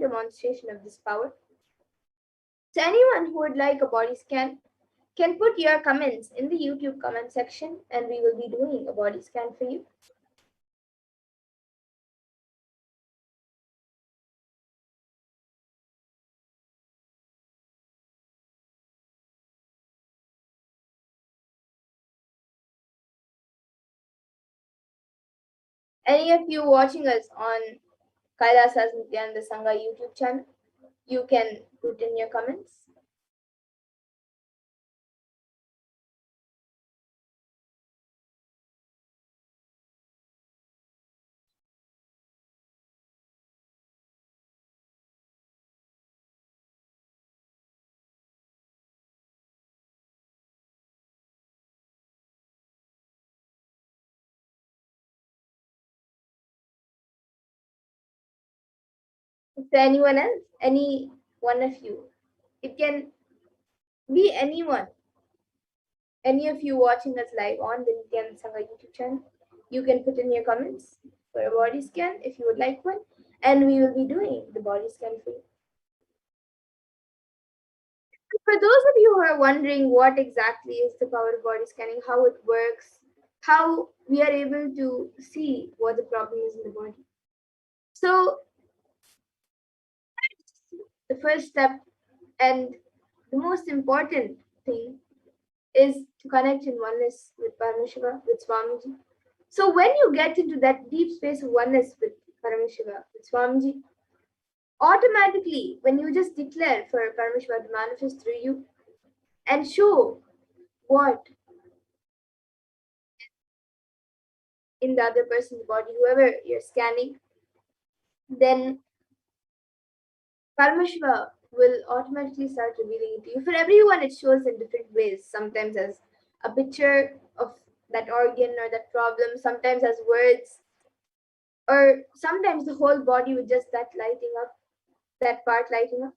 demonstration of this power. So anyone who would like a body scan can put your comments in the YouTube comment section, and we will be doing a body scan for you. Any of you watching us on Kailasa's Nithyananda Sangha YouTube channel, you can put in your comments. Is there anyone else? Any one of you? It can be anyone. Any of you watching us live on the Nithyananda Sangha YouTube channel, you can put in your comments for a body scan if you would like one, and we will be doing the body scan for you. For those of you who are wondering what exactly is the power of body scanning, how it works, how we are able to see what the problem is in the body. So the first step and the most important thing is to connect in oneness with Paramashiva, with Swamiji. So when you get into that deep space of oneness with Paramashiva, with Swamiji, automatically when you just declare for Paramashiva to manifest through you and show what in the other person's body, whoever you're scanning, then Paramashiva will automatically start revealing it to you. For everyone, it shows in different ways. Sometimes as a picture of that organ or that problem, sometimes as words, or sometimes the whole body with just that lighting up, that part lighting up.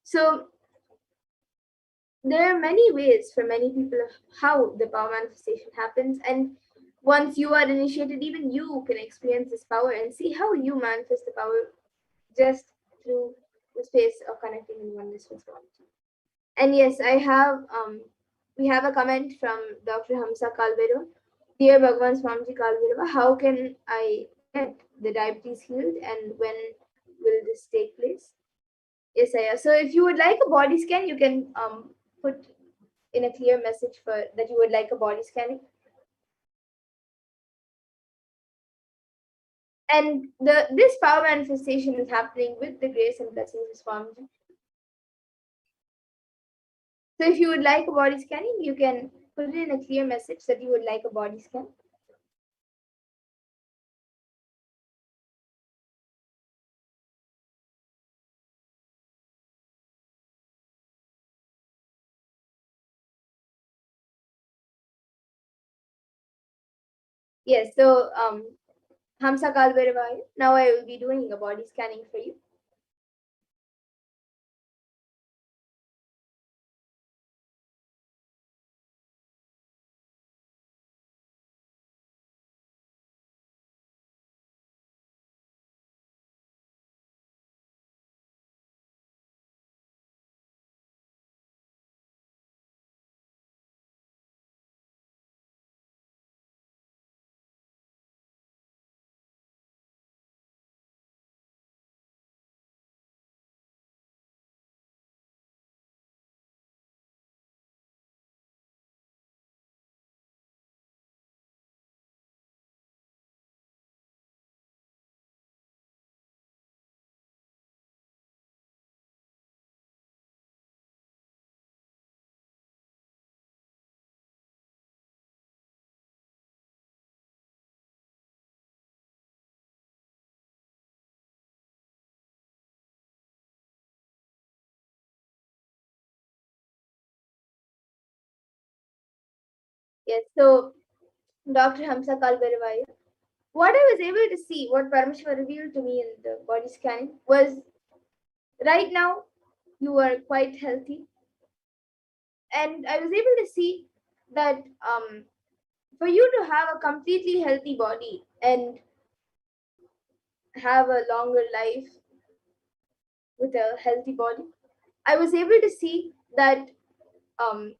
So there are many ways for many people of how the power manifestation happens. And once you are initiated, even you can experience this power and see how you manifest the power just through the space of connecting in oneness with God. And yes, we have a comment from Dr. Hamsa Kalbero. Dear Bhagwan Swamiji Kalbero, how can I get the diabetes healed and when will this take place? Yes, Aya. So if you would like a body scan, you can put in a clear message for that you would like a body scanning. And this power manifestation is happening with the grace and blessings of Swamiji. So if you would like a body scanning, you can put it in a clear message that you would like a body scan. Yes, so Hamsa Kalbhairava, now I will be doing a body scanning for you. Yes, so Dr. Hamsa Kalbhairava, what I was able to see, what Paramashiva revealed to me in the body scanning was right now you are quite healthy. And I was able to see that for you to have a completely healthy body and have a longer life, with a healthy body, I was able to see that, um,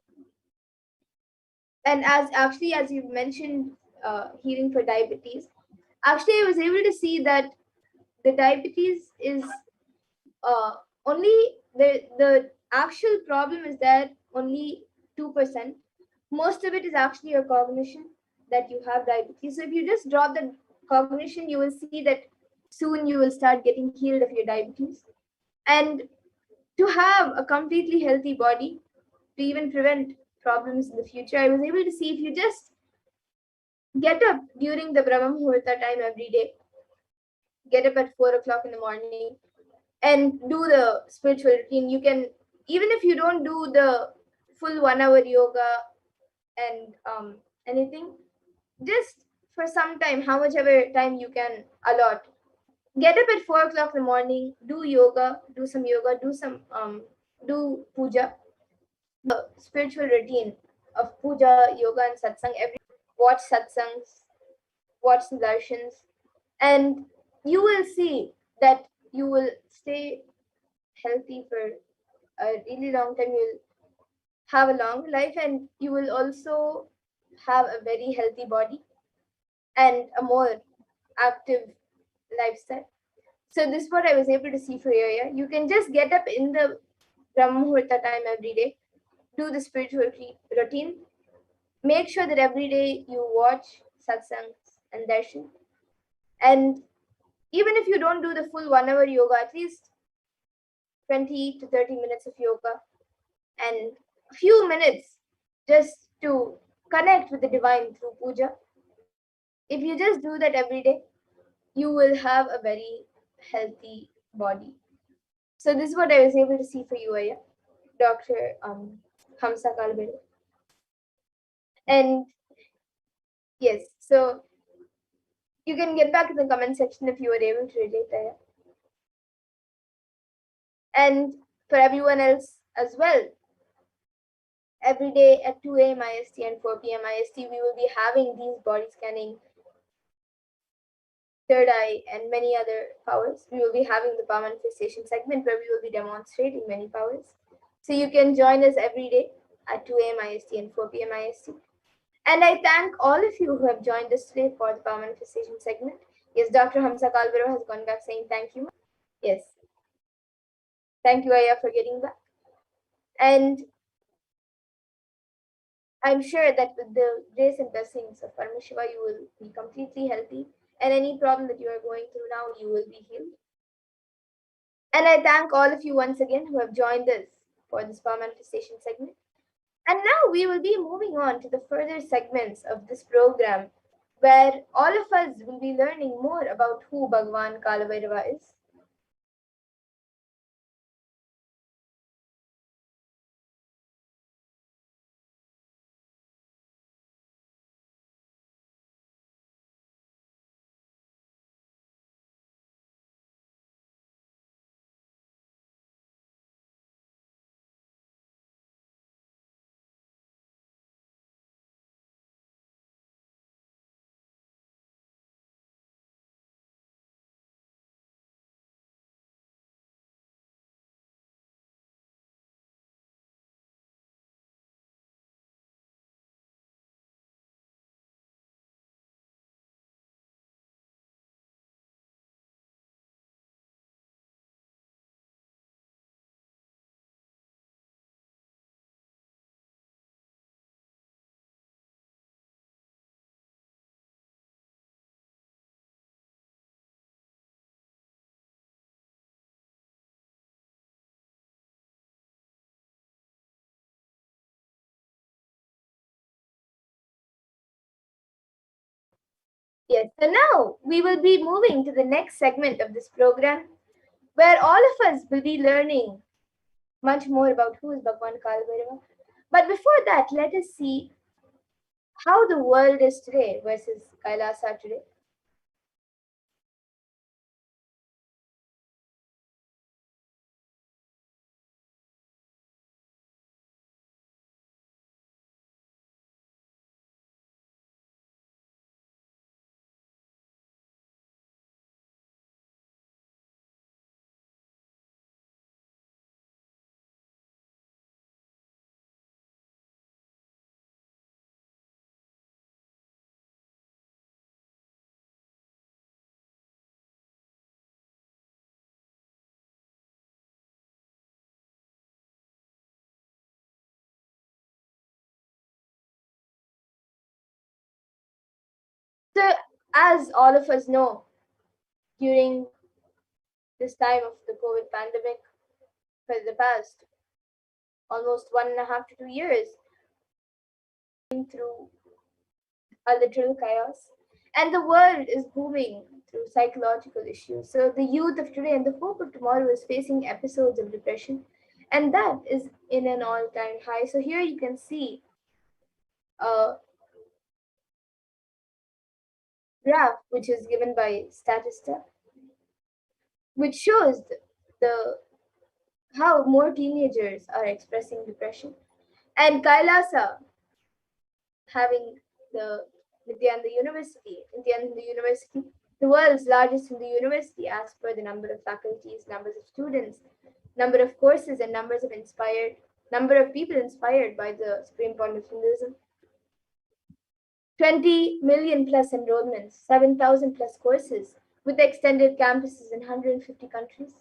and as you mentioned, healing for diabetes, actually I was able to see that the diabetes is uh, only the actual problem is that only 2%. Most of it is actually your cognition, that you have diabetes. So if you just drop the cognition, you will see that soon you will start getting healed of your diabetes. And to have a completely healthy body, to even prevent problems in the future, I was able to see if you just get up during the Brahma Muhurta time every day, get up at 4 o'clock in the morning, and do the spiritual routine. You can, even if you don't do the full 1 hour yoga and anything, just for some time, how much ever time you can allot, get up at 4 o'clock in the morning, do yoga, do some yoga, do puja, the spiritual routine of puja, yoga, and satsang. Every watch satsangs, watch the darshans, and you will see that you will stay healthy for a really long time. You'll have a long life, and you will also have a very healthy body and a more active lifestyle. So this is what I was able to see for you. Yeah? You can just get up in the Brahma Muhurta time every day, do the spiritual routine, make sure that every day you watch satsangs and darshan. And even if you don't do the full 1 hour yoga, at least 20 to 30 minutes of yoga and a few minutes just to connect with the divine through puja. If you just do that every day, you will have a very healthy body. So this is what I was able to see for you, Aya, Dr. Hamsa Kalbere. And yes, so you can get back in the comment section if you were able to relate, Aya. And for everyone else as well, every day at 2 a.m. IST and 4 p.m. IST, we will be having these body scanning, third eye, and many other powers. We will be having the power manifestation segment where we will be demonstrating many powers. So you can join us every day at 2 a.m. IST and 4 p.m. IST. And I thank all of you who have joined us today for the power manifestation segment. Yes, Dr. Hamsa Kalbero has gone back saying thank you. Yes. Thank you, Aya, for getting back. And I'm sure that with the grace and blessings of Paramashiva, you will be completely healthy. And any problem that you are going through now, you will be healed. And I thank all of you once again who have joined us for this power manifestation segment. And now we will be moving on to the further segments of this program, where all of us will be learning more about who Bhagavan Kalabhairava is. Yes, so now we will be moving to the next segment of this program, where all of us will be learning much more about who is Bhagavan Kalabhairava. But before that, let us see how the world is today versus Kailasa today. So, as all of us know, during this time of the COVID pandemic, for the past almost 1.5 to 2 years, through a literal chaos, and the world is booming through psychological issues. So, the youth of today and the hope of tomorrow is facing episodes of depression, and that is in an all time high. So, here you can see a graph which is given by Statista, which shows the how more teenagers are expressing depression. And Kailasa having the Nithyananda University, the world's largest Hindu university as per the number of faculties, numbers of students, number of courses, and number of people inspired by the supreme point of Hinduism. 20 million plus enrollments, 7,000 plus courses, with extended campuses in 150 countries.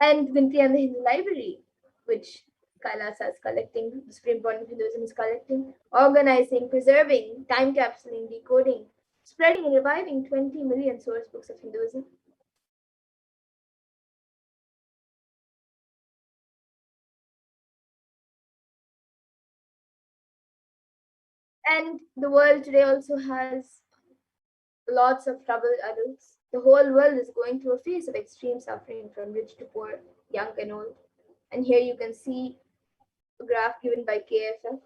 And Vinti and the Hindu Library, which Kailasa is collecting, the Supreme Point of Hinduism is collecting, organizing, preserving, time capsuling, decoding, spreading and reviving 20 million source books of Hinduism. And the world today also has lots of troubled adults. The whole world is going through a phase of extreme suffering from rich to poor, young and old. And here you can see a graph given by KFF,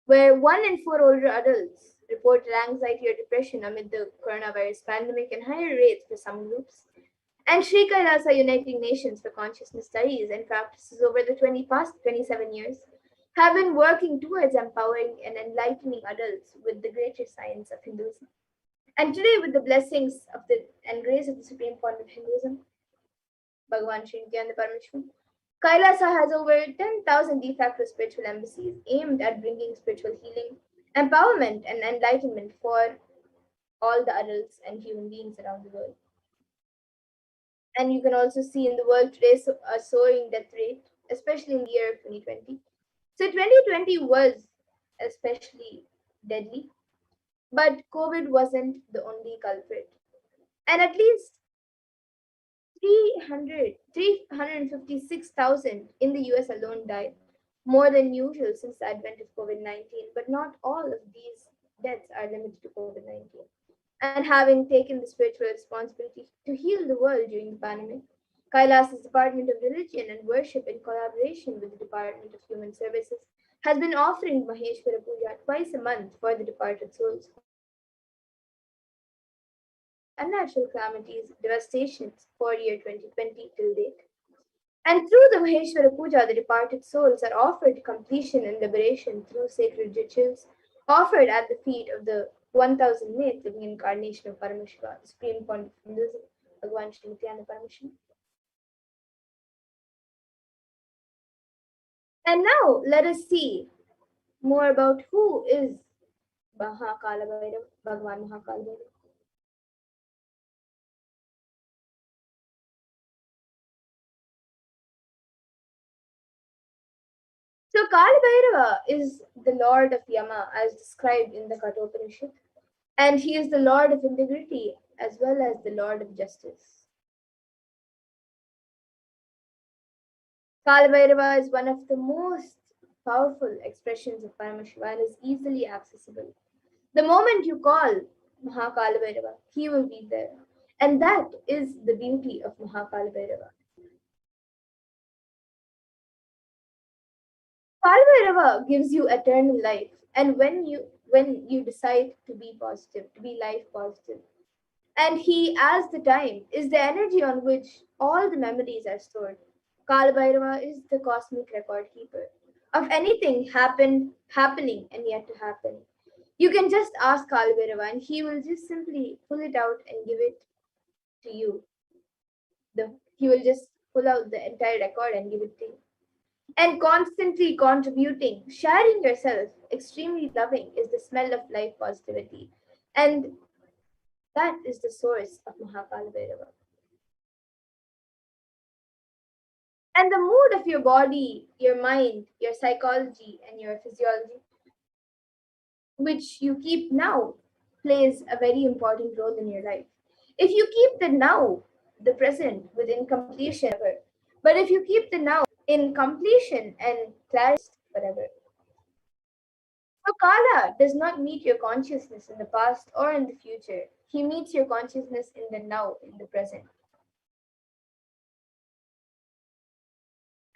where 1 in 4 older adults reported anxiety or depression amid the coronavirus pandemic and higher rates for some groups. And Sri Kailasa Uniting Nations for Consciousness Studies and Practices over the past 27 years have been working towards empowering and enlightening adults with the greater science of Hinduism. And today, with the blessings of the and grace of the Supreme Point of Hinduism, Bhagavan Sri Nithyananda Paramashivam, Kailasa has over 10,000 de facto spiritual embassies aimed at bringing spiritual healing, empowerment, and enlightenment for all the adults and human beings around the world. And you can also see in the world today a soaring death rate, especially in the year of 2020. So 2020 was especially deadly, but COVID wasn't the only culprit. And at least 356,000 in the US alone died, more than usual since the advent of COVID 19. But not all of these deaths are limited to COVID 19. And having taken the spiritual responsibility to heal the world during the pandemic, Kailas's Department of Religion and Worship, in collaboration with the Department of Human Services, has been offering Maheshwara Puja twice a month for the departed souls unnatural calamities, devastations for year 2020 till date. And through the Maheshwara Puja, the departed souls are offered completion and liberation through sacred rituals offered at the feet of the 1008th living incarnation of Paramashiva, the supreme point of Hinduism, Bhagavan Sri Nithyananda Paramashivam. And now let us see more about who is Mahakalabhairava, Bhagavan Mahakalabhairava. So Kalabhairava is the lord of Yama as described in the Kathopanishad, and he is the lord of integrity as well as the lord of justice. Kalabhairava is one of the most powerful expressions of Paramashiva and is easily accessible. The moment you call Mahakalabhairava, he will be there. And that is the beauty of Mahakalabhairava. Kalabhairava gives you eternal life, and when you decide to be positive, to be life positive, and he, as the time, is the energy on which all the memories are stored. Kalabhairava is the cosmic record keeper of anything happening, and yet to happen. You can just ask Kalabhairava, and he will just simply pull it out and give it to you. He will just pull out the entire record and give it to you. And constantly contributing, sharing yourself, extremely loving is the smell of life positivity. And that is the source of Mahakalabhairava. And the mood of your body, your mind, your psychology, and your physiology, which you keep now, plays a very important role in your life. If you keep the now, the present, with incompletion forever, but if you keep the now in completion and clarity forever. So Kala does not meet your consciousness in the past or in the future. He meets your consciousness in the now, in the present.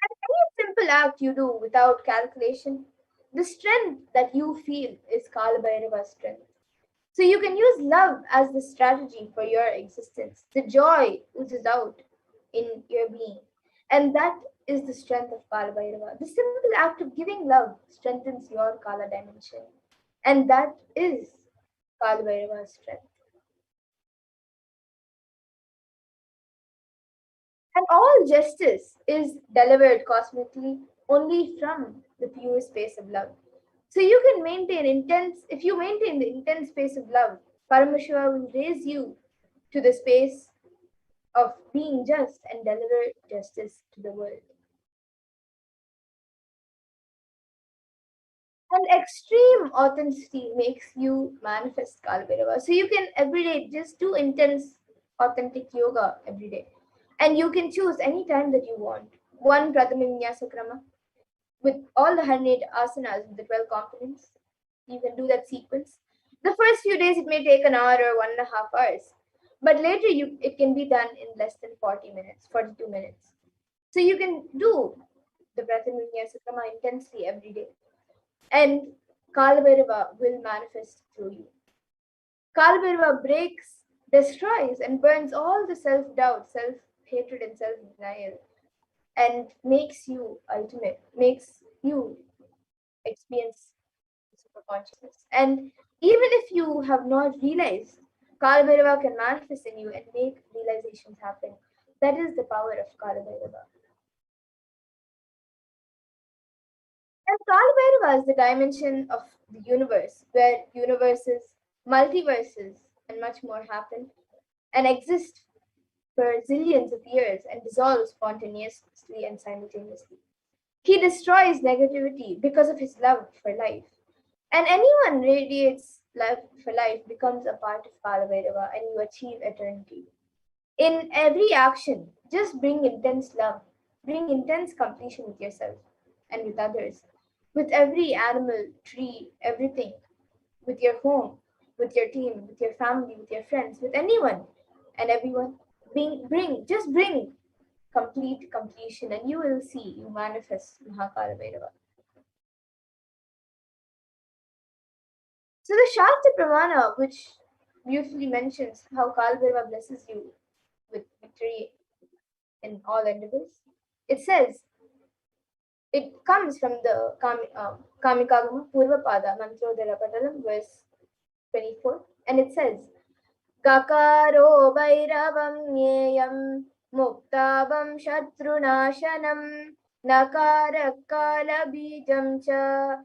Any simple act you do without calculation, the strength that you feel is Kalabhairava's strength. So you can use love as the strategy for your existence. The joy oozes out in your being. And that is the strength of Kalabhairava. The simple act of giving love strengthens your Kala dimension. And that is Kalabhairava's strength. And all justice is delivered cosmically only from the pure space of love. So you can maintain intense, if you maintain the intense space of love, Paramashiva will raise you to the space of being just and deliver justice to the world. And extreme authenticity makes you manifest Kalabhairava. So you can every day just do intense, authentic yoga every day. And you can choose any time that you want. One Pratama Vinyasa Krama with all the 108 asanas with the 12 components. You can do that sequence. The first few days it may take an hour or 1.5 hours. But later it can be done in less than 40 minutes, 42 minutes. So you can do the Pratama Vinyasa Krama intensely every day. And Kalabhairava will manifest through you. Kalabhairava breaks, destroys, and burns all the self doubt, self hatred, and self denial, and makes you ultimate, makes you experience super consciousness. And even if you have not realized, Kalabhairava can manifest in you and make realizations happen. That is the power of Kalabhairava. And Kalabhairava is the dimension of the universe, where universes, multiverses, and much more happen and exist for zillions of years and dissolve spontaneously and simultaneously. He destroys negativity because of his love for life. And anyone radiates love for life becomes a part of Kalabhairava and you achieve eternity. In every action, just bring intense love, bring intense completion with yourself and with others, with every animal, tree, everything, with your home, with your team, with your family, with your friends, with anyone and everyone. Just bring complete completion and you will see you manifest Mahakalabhairava. So the Shakti Pramana, which beautifully mentions how Kalabhairava blesses you with victory in all endeavors, it says, it comes from the Kamikagama Purvapada Mantrodhara Patalam, verse 24, and it says, Gakaro Bhairavam Nyeyam Muktavam Shatrunashanam Nakara Kala Bijam Cha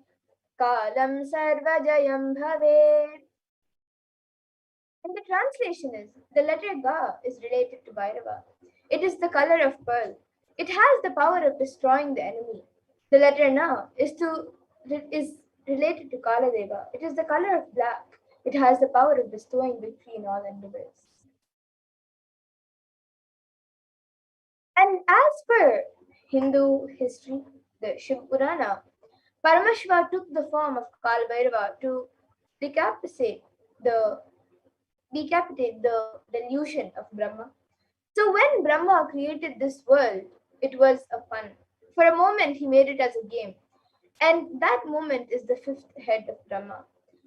Kalam Sarvajayam Bhave. And the translation is the letter Ga is related to Bhairava. It is the color of pearl. It has the power of destroying the enemy. The letter Na is related to Kaladeva. It is the color of black. It has the power of bestowing victory in all endeavors. And as per Hindu history, the Shiv Purana, Paramashiva took the form of Kalbhairava to decapitate the decapitate the delusion of Brahma. So when Brahma created this world, it was a fun. For a moment, he made it as a game. And that moment is the fifth head of Brahma.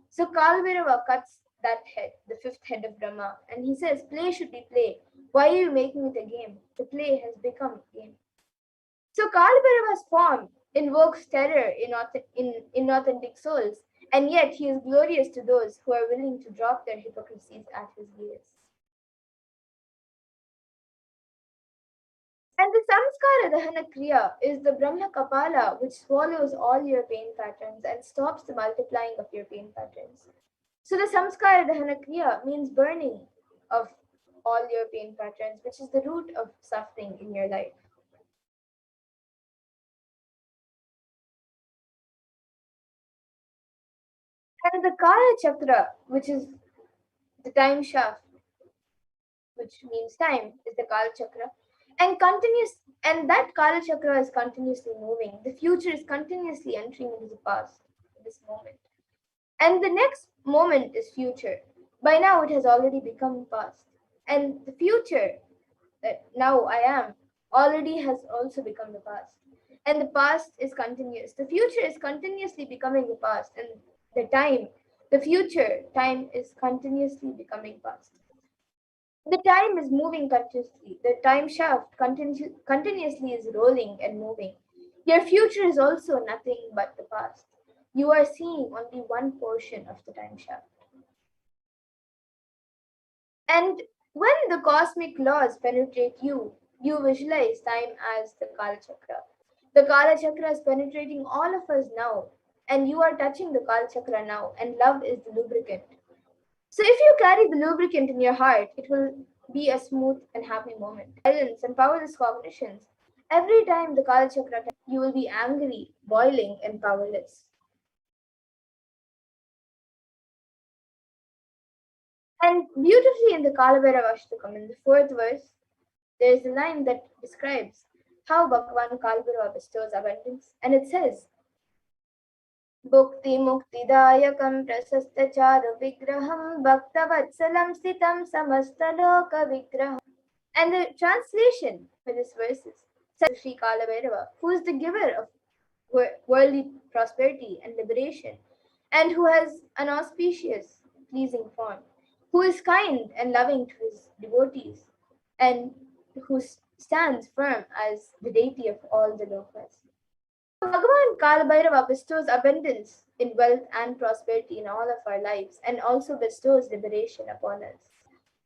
So Kalbhairava cuts that head, the fifth head of Brahma, and he says, play should be play. Why are you making it a game? The play has become a game. So Kalbhairava's form invokes terror in inauthentic souls, and yet he is glorious to those who are willing to drop their hypocrisies at his gaze. And the samskara dahana kriya is the Brahma Kapala, which swallows all your pain patterns and stops the multiplying of your pain patterns. So the samskara dahana kriya means burning of all your pain patterns, which is the root of suffering in your life. And the Kala Chakra, which is The time shaft, which means time, is the Kala Chakra, and that Kala Chakra is continuously moving. The future is continuously entering into the past, this moment. And the next moment is future. By now, it has already become past. And the future that now I am already has also become the past. And the past is continuous. The future is continuously becoming the past. And the future time is continuously becoming past. The time is moving continuously. The time shaft continuously is rolling and moving. Your future is also nothing but the past. You are seeing only one portion of the time shaft. And when the cosmic laws penetrate you, you visualize time as the Kala Chakra. The Kala Chakra is penetrating all of us now, and you are touching the Kala Chakra now, and love is the lubricant. So if you carry the lubricant in your heart, it will be a smooth and happy moment. Silence and powerless cognitions. Every time the Kala Chakra, you will be angry, boiling, and powerless. And beautifully in the Kalabhairava Ashtakam, in the fourth verse, there is a line that describes how Bhagavan Kalabhairava bestows abundance. And it says, Bhukti Muktidayakam Prasastachara Vigraham Bhaktavatsalam Sitam Samastaloka Vigraham. And the translation for this verse is Sri Kalabhairava, who is the giver of worldly prosperity and liberation, and who has an auspicious, pleasing form, who is kind and loving to his devotees, and who stands firm as the deity of all the lokas. Bhagavan Kalabhairava bestows abundance in wealth and prosperity in all of our lives, and also bestows liberation upon us.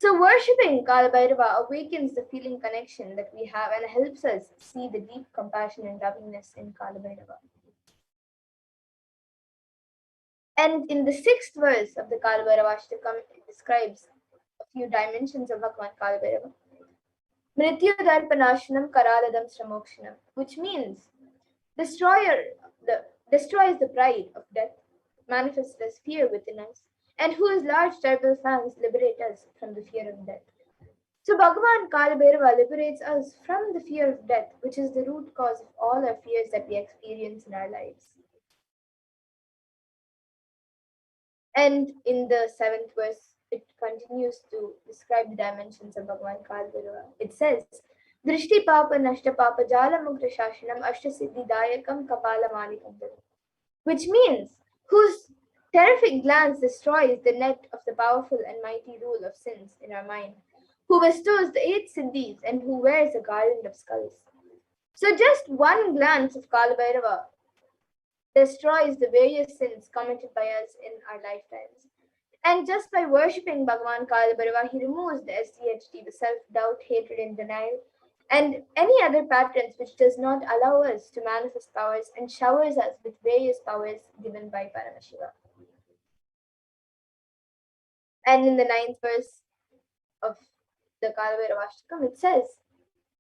So worshipping Kalabhairava awakens the feeling connection that we have and helps us see the deep compassion and lovingness in Kalabhairava. And in the sixth verse of the Kalabhairava Ashtakam, it describes a few dimensions of Bhagavan Kalabhairava. Mrityu-darpanashanam karaladam sramokshanam, which means destroys the pride of death, manifests as fear within us, and whose large terrible fangs liberate us from the fear of death. So Bhagavan Kalabhairava liberates us from the fear of death, which is the root cause of all our fears that we experience in our lives. And in the seventh verse, it continues to describe the dimensions of Bhagavan Kalabhairava. It says, Drishti Papa Nashta Papa Jala Mukta Shashanam Ashta Siddhi Dayakam Kapala Manikam, which means whose terrific glance destroys the net of the powerful and mighty rule of sins in our mind, who bestows the 8 siddhis and who wears a garland of skulls. So just one glance of Kalabhairava destroys the various sins committed by us in our lifetimes. And just by worshipping Bhagavan Kalabhairava, he removes the SDHD, the self-doubt, hatred, and denial, and any other patterns which does not allow us to manifest powers and showers us with various powers given by Paramashiva. And in the 9th verse of the Kalabhairava Ashtakam,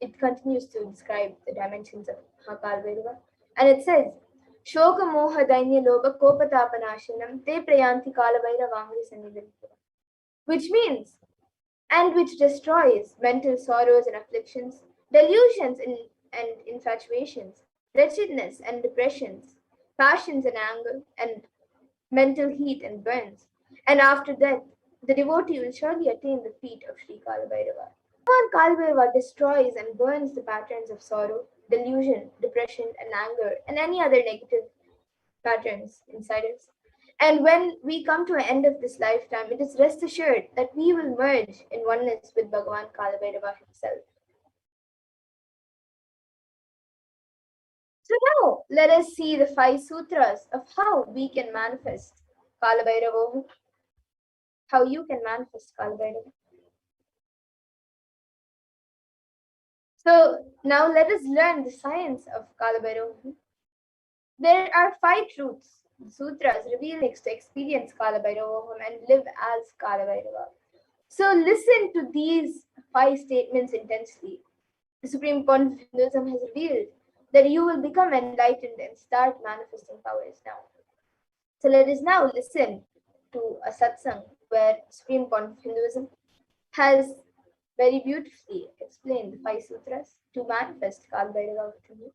it continues to describe the dimensions of Mahakalabhairava, and it says, Shoka Moha Dainya Loba Kopatapanashanam Te Prayanti Kalabhairavamri Sannidhanita, which means, and which destroys mental sorrows and afflictions, delusions and infatuations, wretchedness and depressions, passions and anger, and mental heat and burns. And after that, the devotee will surely attain the feet of Sri Kalabhairava. Bhagavan Kalabhairava destroys and burns the patterns of sorrow, delusion, depression, and anger, and any other negative patterns inside us. And when we come to an end of this lifetime, it is rest assured that we will merge in oneness with Bhagavan Kalabhairava himself. So now let us see the 5 sutras of how we can manifest Kalabhairavoham, how you can manifest Kalabhairava. So now let us learn the science of Kalabhairavoham. There are 5 truths, the sutras reveal to experience Kalabhairavoham and live as Kalabhairava. So listen to these 5 statements intensely. The Supreme Pontiff of Hinduism has revealed that you will become enlightened and start manifesting powers now. So let us now listen to a satsang where Supreme Court of Hinduism has very beautifully explained the five sutras to manifest Kalbhairava within you.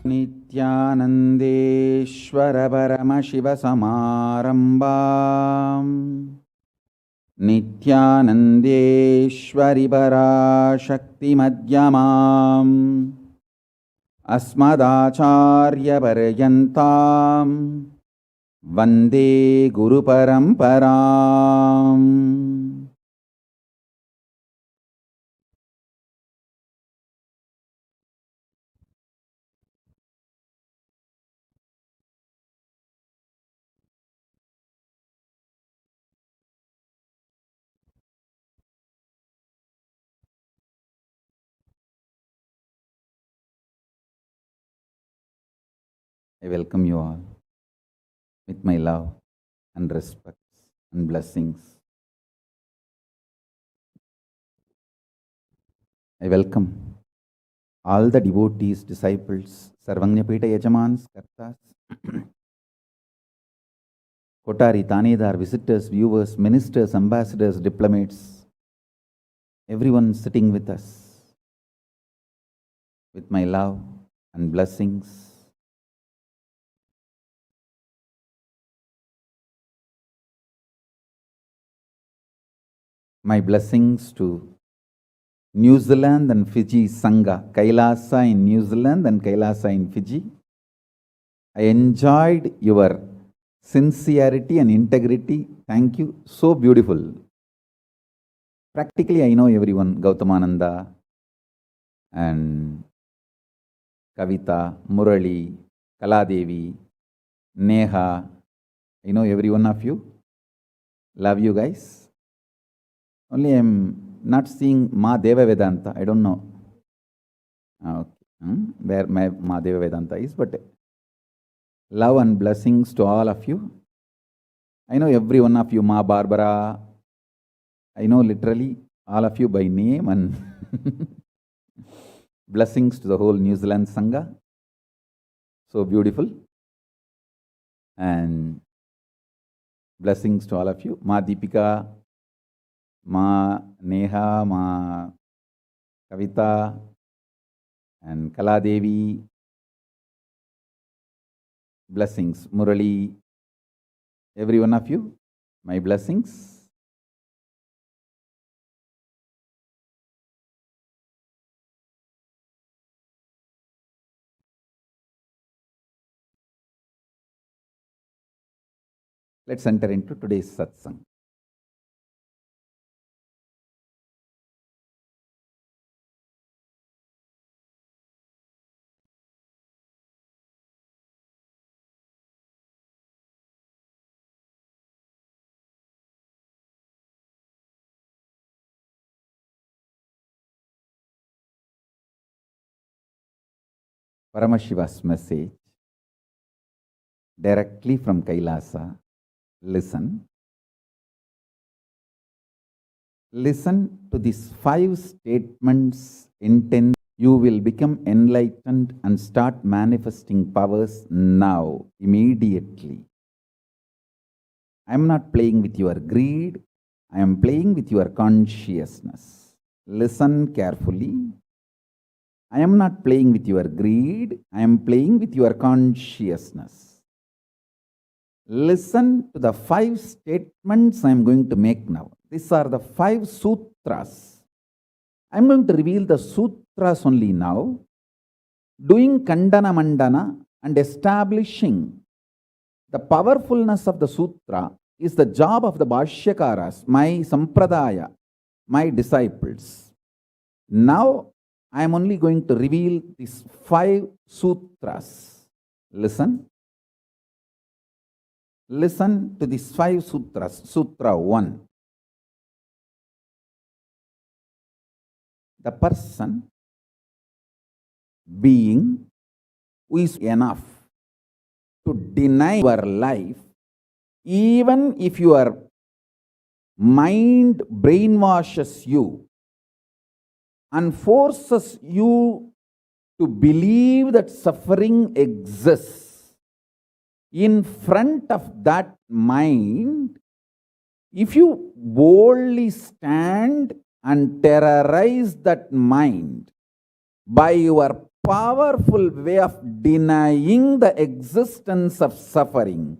Nithyanandeshwara Paramashivoham Nithyanandeshwari Parashakti Madhyamam Asmadacharya Paryantam Vande Guru Paramparam. I welcome you all with my love and respect and blessings. I welcome all the devotees, disciples, Sarvanyapita Yajamans, Kartas, Kotari, Tanedar, visitors, viewers, ministers, ambassadors, diplomats, everyone sitting with us with my love and blessings. My blessings to New Zealand and Fiji Sangha, Kailasa in New Zealand and Kailasa in Fiji. I enjoyed your sincerity and integrity. Thank you. So beautiful. Practically, I know everyone. Gautamananda and Kavita, Murali, Kaladevi, Neha. I know every one of you. Love you guys. Only I'm not seeing Ma Deva Vedanta. I don't know where my Ma Deva Vedanta is, but love and blessings to all of you. I know every one of you, Ma Barbara. I know literally all of you by name, and blessings to the whole New Zealand Sangha. So beautiful. And blessings to all of you. Ma Deepika, Ma Neha, Ma Kavita, and Kaladevi. Blessings. Murali, every one of you, my blessings. Let's enter into today's satsang. Paramashiva's message directly from Kailasa. Listen. Listen to these 5 statements intense. You will become enlightened and start manifesting powers now, immediately. I am not playing with your greed. I am playing with your consciousness. Listen carefully. I am not playing with your greed. I am playing with your consciousness. Listen to the 5 statements I am going to make now. These are the 5 sutras. I am going to reveal the sutras only now, doing Kandana Mandana and establishing the powerfulness of the sutra is the job of the Bhashyakaras, my Sampradaya, my disciples. Now, I am only going to reveal these 5 sutras. Listen. Listen to these 5 sutras. Sutra 1. The person, being, who is enough to deny your life, even if your mind brainwashes you and forces you to believe that suffering exists. In front of that mind, if you boldly stand and terrorize that mind by your powerful way of denying the existence of suffering,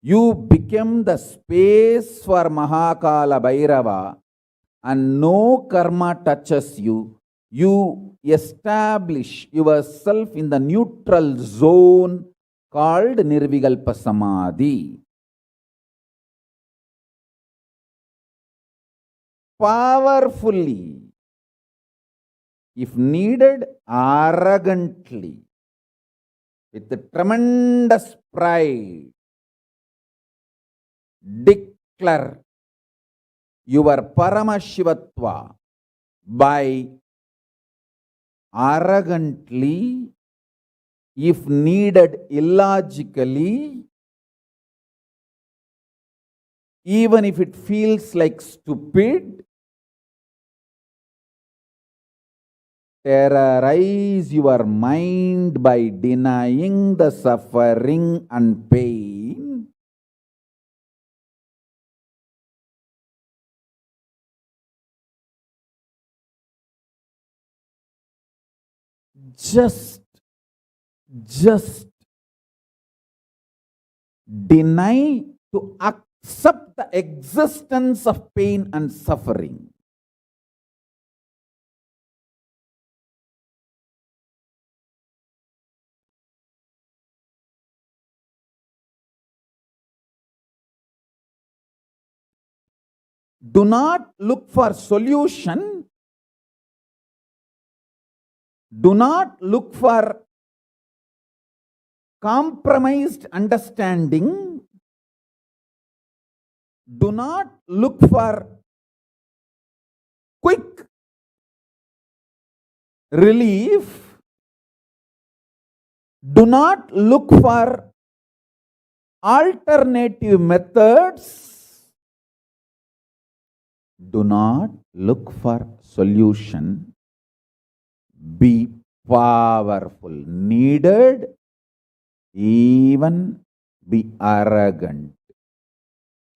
you become the space for Mahakalabhairava, and no karma touches you. You establish yourself in the neutral zone called Nirvikalpasamadhi. Powerfully, if needed, arrogantly, with tremendous pride, declare your Paramashivatva by arrogantly, if needed illogically, even if it feels like stupid, terrorize your mind by denying the suffering and pain. Just deny to accept the existence of pain and suffering. Do not look for solution. Do not look for compromised understanding. Do not look for quick relief. Do not look for alternative methods. Do not look for solution. Be powerful. Needed, even be arrogant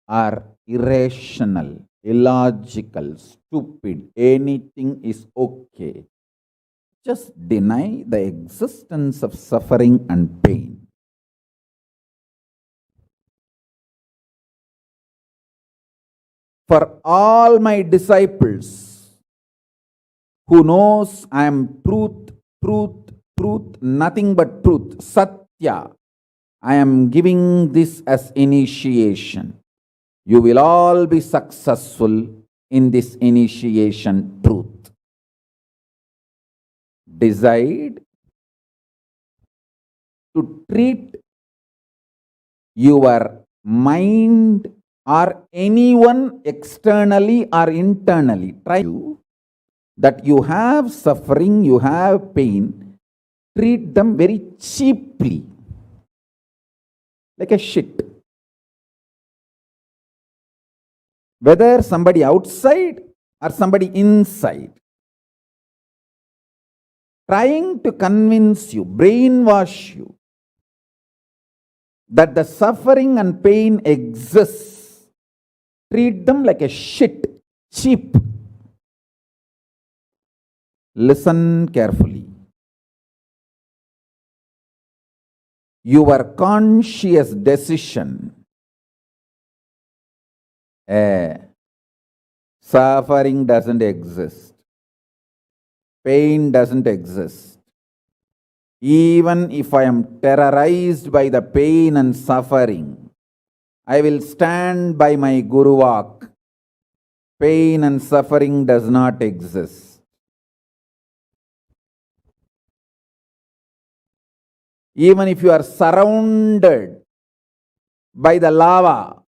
or irrational, illogical, stupid. Anything is okay. Just deny the existence of suffering and pain. For all my disciples who knows I am truth, nothing but truth, Satya, I am giving this as initiation. You will all be successful in this initiation truth. Decide to treat your mind or anyone externally or internally. Try to that you have suffering, you have pain, treat them very cheaply, like a shit. Whether somebody outside or somebody inside, trying to convince you, brainwash you, that the suffering and pain exists, treat them like a shit, cheap. Listen carefully. your conscious decision. Suffering doesn't exist. Pain doesn't exist. Even if I am terrorized by the pain and suffering, I will stand by my Guru Vak. Pain and suffering does not exist. Even if you are surrounded by the lava,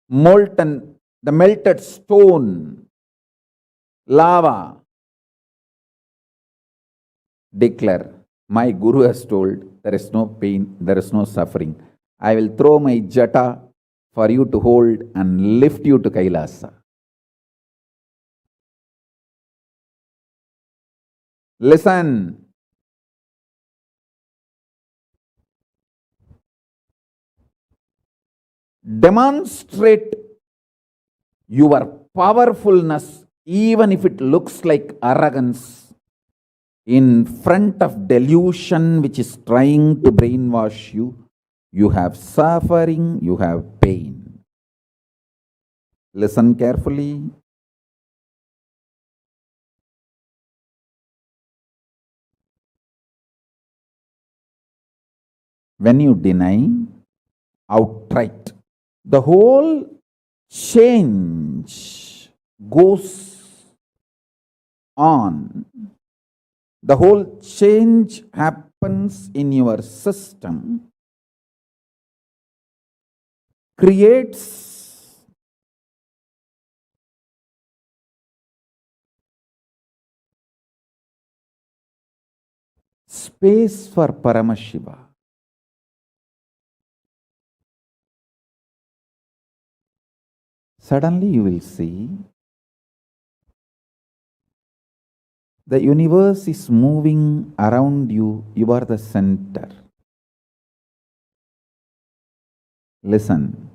molten, the melted stone, lava, declare, my Guru has told, there is no pain, there is no suffering. I will throw my jata for you to hold and lift you to Kailasa. Listen. Demonstrate your powerfulness, even if it looks like arrogance, in front of delusion which is trying to brainwash you. You have suffering, you have pain. Listen carefully. When you deny outright, the whole change goes on. The whole change happens in your system, creates space for Paramashiva. Suddenly you will see the universe is moving around you. You are the center. Listen.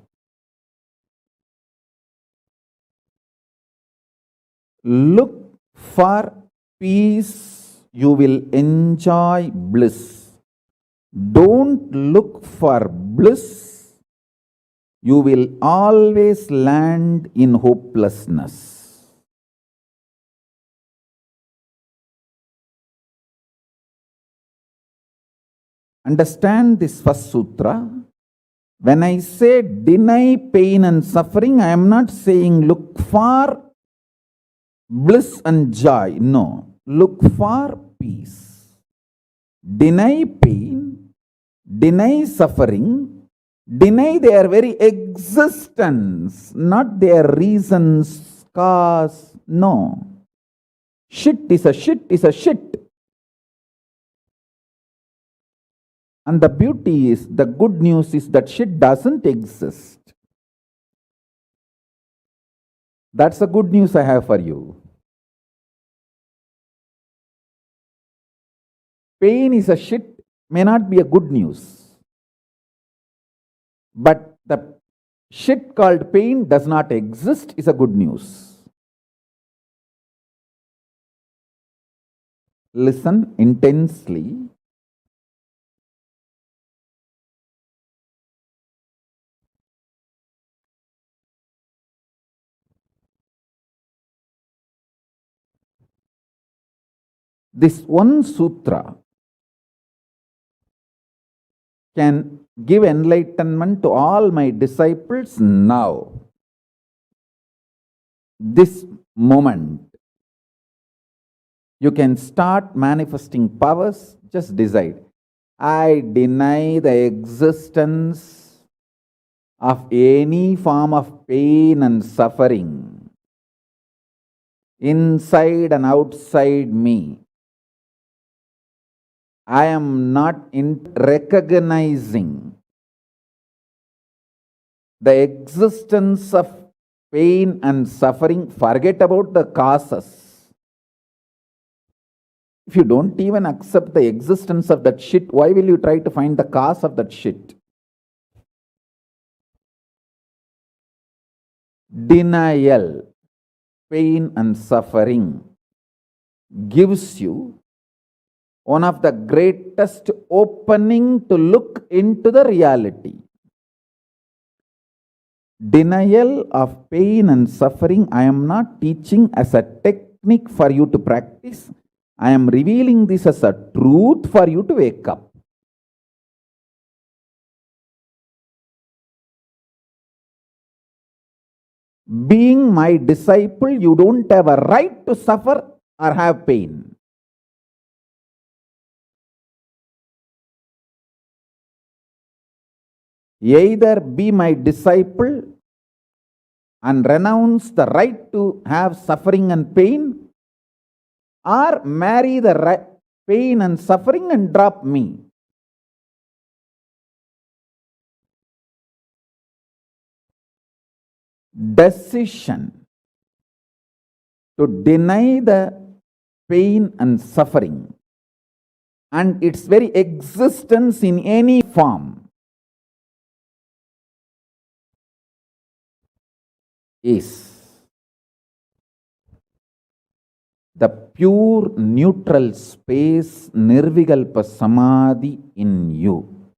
Look for peace. You will enjoy bliss. Don't look for bliss. You will always land in hopelessness. Understand this first sutra. When I say deny pain and suffering, I am not saying look for bliss and joy. No. Look for peace. Deny pain, deny suffering, deny their very existence, not their reasons, cause. No. Shit is a shit is a shit. And the beauty is, the good news is that shit doesn't exist. That's the good news I have for you. Pain is a shit may not be a good news. But the shit called pain does not exist is a good news. Listen intensely. This one sutra can give enlightenment to all my disciples now. This moment. You can start manifesting powers. Just decide. I deny the existence of any form of pain and suffering inside and outside me. I am not recognizing the existence of pain and suffering. Forget about the causes. If you don't even accept the existence of that shit, why will you try to find the cause of that shit? Denial, pain and suffering gives you one of the greatest opening to look into the reality. Denial of pain and suffering, I am not teaching as a technique for you to practice. I am revealing this as a truth for you to wake up. Being my disciple, you don't have a right to suffer or have pain. Either be my disciple and renounce the right to have suffering and pain, or marry the pain and suffering and drop me. Decision to deny the pain and suffering and its very existence in any form is the pure neutral space Nirvikalpa Samadhi in you.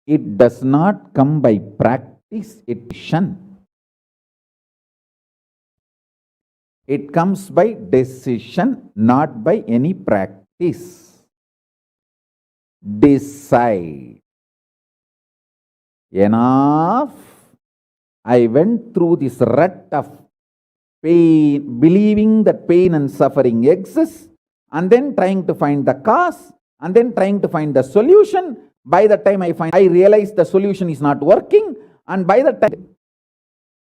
It does not come by practice, it comes by decision, not by any practice. Decide. Enough. I went through this rut of pain, believing that pain and suffering exist, and then trying to find the cause, and then trying to find the solution. By the time I realize the solution is not working, and by the time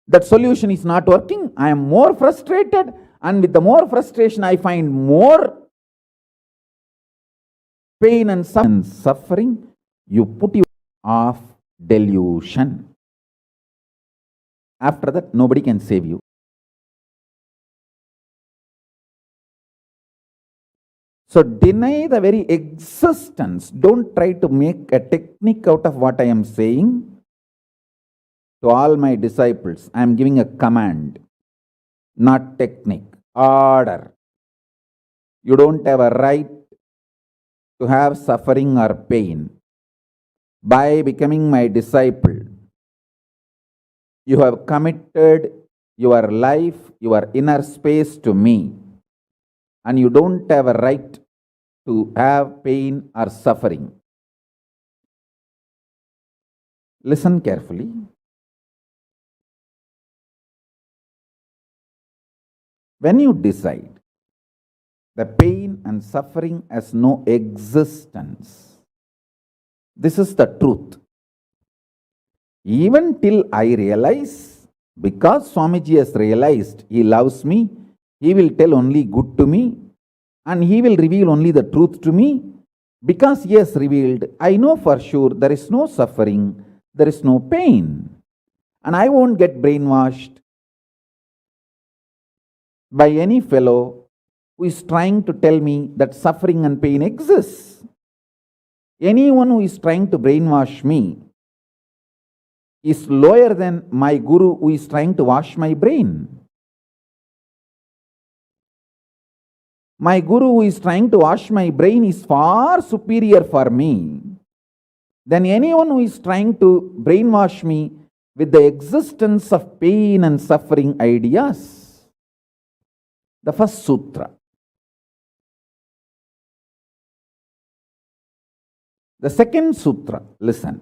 that solution is not working, I am more frustrated, and with the more frustration, I find more pain and suffering. You put you off delusion. After that, nobody can save you. So deny the very existence. Don't try to make a technique out of what I am saying. To all my disciples, I am giving a command, not technique, order. You don't have a right to have suffering or pain. By becoming my disciple, you have committed your life, your inner space to me, and you don't have a right to have pain or suffering. Listen carefully. When you decide the pain and suffering has no existence, this is the truth. Even till I realize, because Swamiji has realized he loves me, he will tell only good to me, and he will reveal only the truth to me. Because he has revealed, I know for sure there is no suffering, there is no pain, and I won't get brainwashed by any fellow who is trying to tell me that suffering and pain exists. Anyone who is trying to brainwash me is lower than my guru who is trying to wash my brain. My guru who is trying to wash my brain is far superior for me than anyone who is trying to brainwash me with the existence of pain and suffering ideas. The first sutra. The second sutra, listen.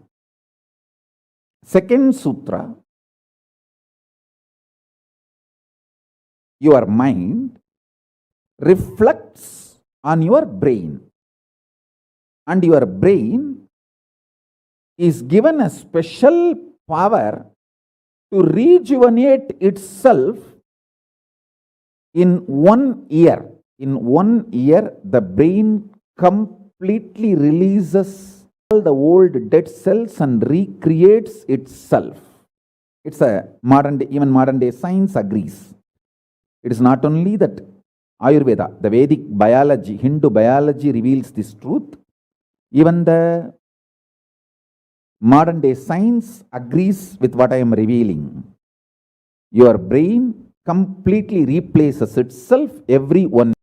Second sutra, your mind reflects on your brain, and your brain is given a special power to rejuvenate itself in 1 year. In 1 year, the brain completely releases all the old dead cells and recreates itself. It's a even modern day science agrees. It is not only that Ayurveda, the Vedic biology, Hindu biology reveals this truth. Even the modern day science agrees with what I am revealing. Your brain completely replaces itself every 1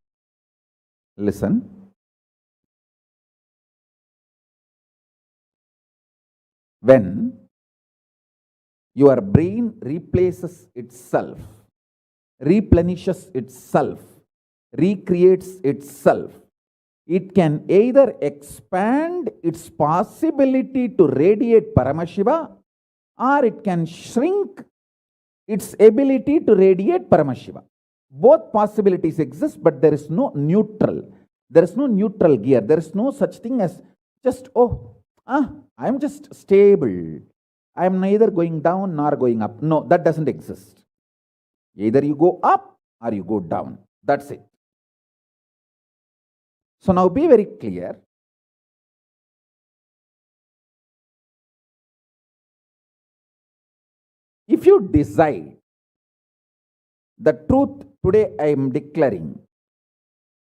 Listen. When your brain replaces itself, replenishes itself, recreates itself, it can either expand its possibility to radiate Paramashiva, or it can shrink its ability to radiate Paramashiva. Both possibilities exist, but there is no neutral. There is no neutral gear. There is no such thing as just, I am just stable. I am neither going down nor going up. No, that doesn't exist. Either you go up or you go down. That's it. So now be very clear. If you decide the truth today, I am declaring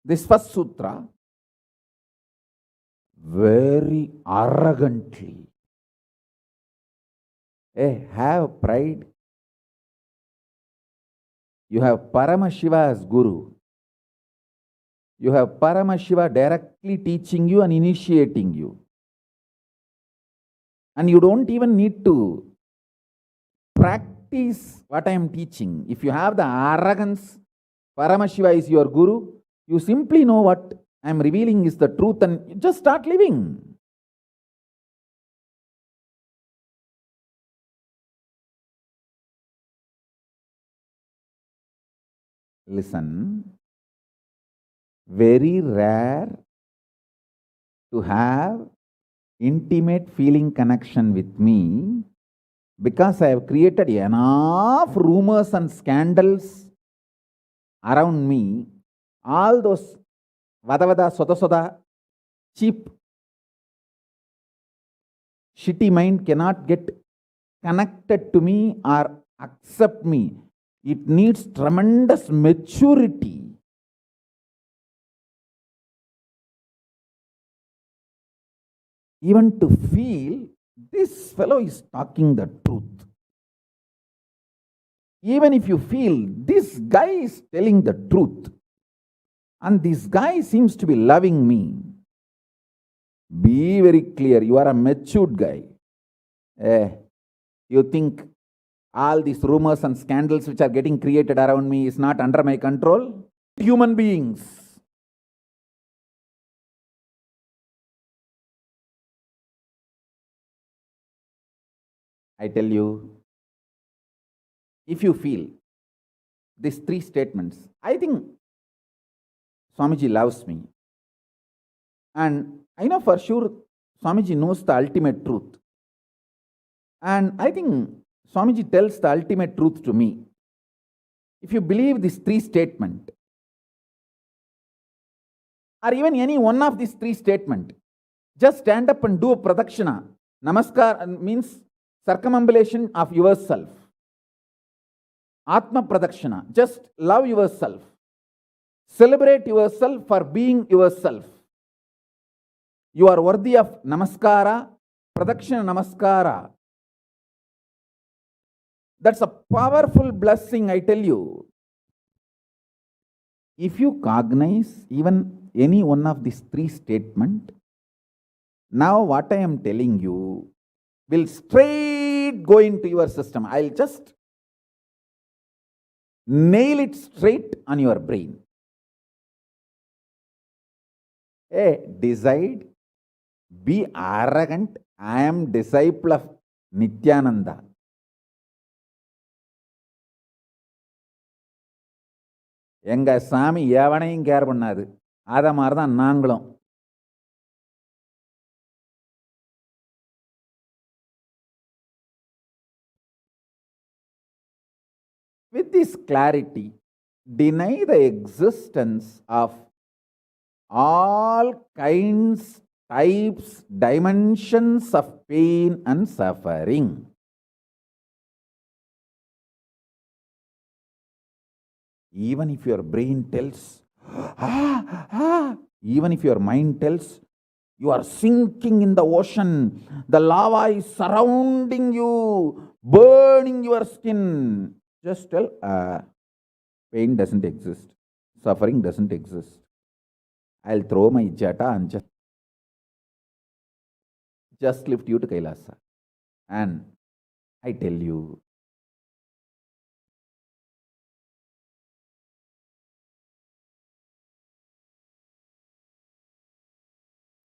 this first sutra very arrogantly. Have pride. You have Paramashiva as Guru. You have Paramashiva directly teaching you and initiating you. And you don't even need to practice what I am teaching. If you have the arrogance, Paramashiva is your Guru, you simply know what I am revealing is the truth and you just start living. Listen, very rare to have intimate feeling connection with me because I have created enough rumors and scandals around me. All those vada soda soda, cheap, shitty mind cannot get connected to me or accept me. It needs tremendous maturity. Even to feel this fellow is talking the truth. Even if you feel this guy is telling the truth and this guy seems to be loving me, be very clear, you are a matured guy. You think all these rumors and scandals which are getting created around me is not under my control? Human beings. I tell you, if you feel these three statements, I think Swamiji loves me. And I know for sure Swamiji knows the ultimate truth. And I think Swamiji tells the ultimate truth to me. If you believe these three statements, or even any one of these three statements, just stand up and do a pradakshina. Namaskar means circumambulation of yourself. Atma pradakshina, just love yourself. Celebrate yourself for being yourself. You are worthy of namaskara, pradakshina namaskara. That's a powerful blessing, I tell you. If you cognize even any one of these three statements, now what I am telling you will straight go into your system. I'll just nail it straight on your brain. Decide, be arrogant. I am disciple of Nithyananda. எங்க சாமி எவனையும் care பண்ணாது. அத மாதிரி தான் நாங்களும். With this clarity, deny the existence of all kinds, types, dimensions of pain and suffering. Even if your brain tells, even if your mind tells, you are sinking in the ocean, the lava is surrounding you, burning your skin. Just tell, pain doesn't exist, suffering doesn't exist. I'll throw my jata and just lift you to Kailasa. And I tell you,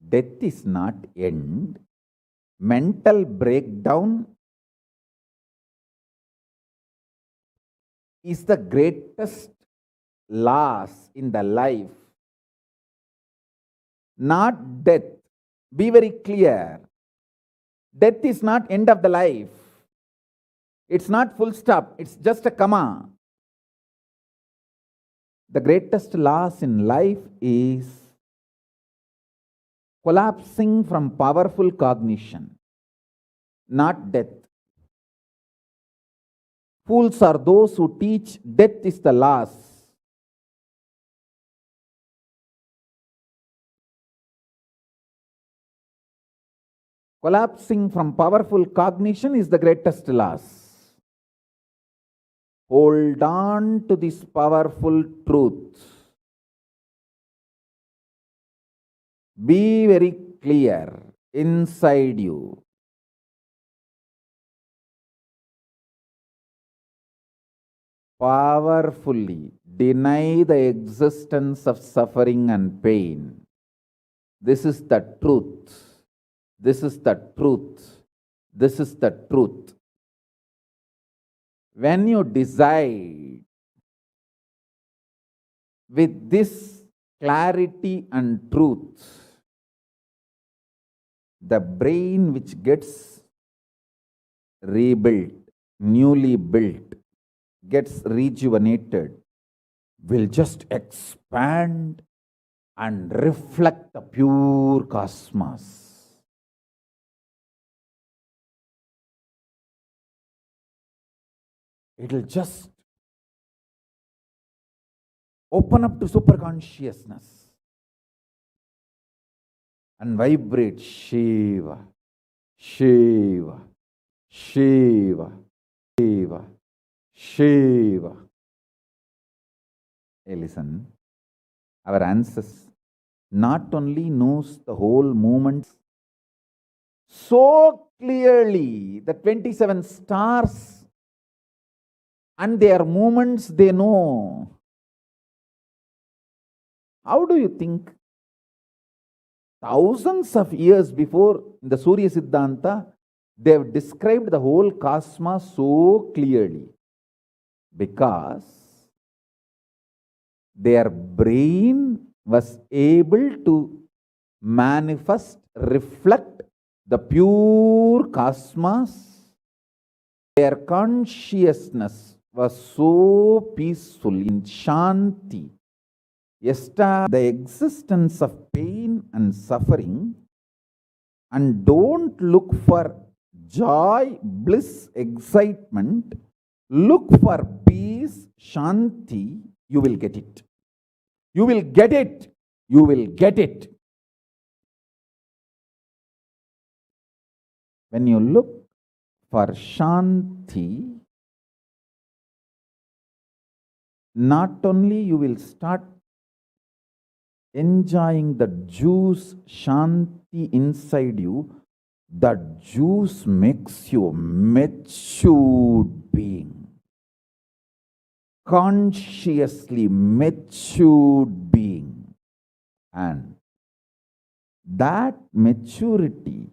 death is not end. Mental breakdown is the greatest loss in the life, not death. Be very clear. Death is not end of the life. It's not full stop. It's just a comma. The greatest loss in life is collapsing from powerful cognition, not death. Fools are those who teach death is the loss. Collapsing from powerful cognition is the greatest loss. Hold on to this powerful truth. Be very clear inside you. Powerfully deny the existence of suffering and pain. This is the truth. This is the truth. This is the truth. When you decide with this clarity and truth, the brain which gets rebuilt, newly built, gets rejuvenated, will just expand and reflect the pure cosmos. It will just open up to superconsciousness and vibrate Shiva, Shiva, Shiva, Shiva, Shiva. Hey, listen, our ancestors not only knows the whole movements so clearly, the 27 stars and their movements they know. How do you think? Thousands of years before, in the Surya Siddhanta, they have described the whole cosmos so clearly because their brain was able to manifest, reflect the pure cosmos. Their consciousness was so peaceful in Shanti. The existence of pain and suffering, and don't look for joy, bliss, excitement. Look for peace, Shanti. You will get it. You will get it. You will get it. When you look for Shanti, not only you will start enjoying the juice Shanti inside you, that juice makes you a matured being, consciously matured being. And that maturity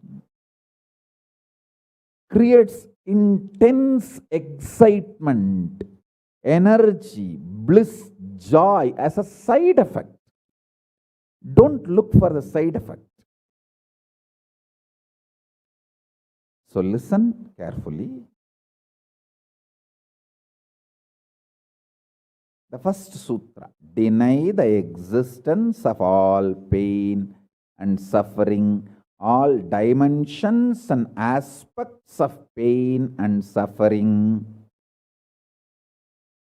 creates intense excitement, energy, bliss, joy as a side effect. Don't look for the side effect. So listen carefully. The first sutra: deny the existence of all pain and suffering, all dimensions and aspects of pain and suffering.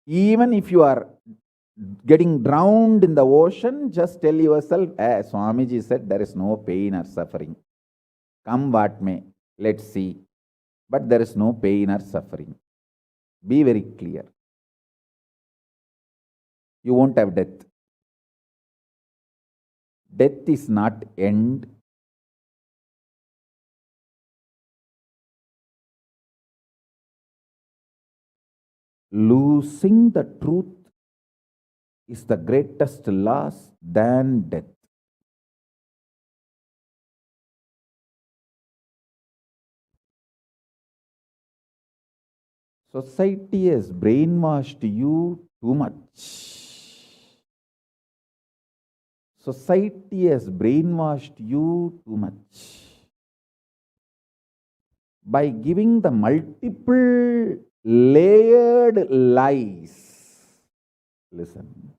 Even if you are getting drowned in the ocean, just tell yourself, Swamiji said there is no pain or suffering. Come what may, let's see. But there is no pain or suffering. Be very clear. You won't have death. Death is not end. Losing the truth is the greatest loss than death. Society has brainwashed you too much. Society has brainwashed you too much by giving the multiple layered lies. Listen.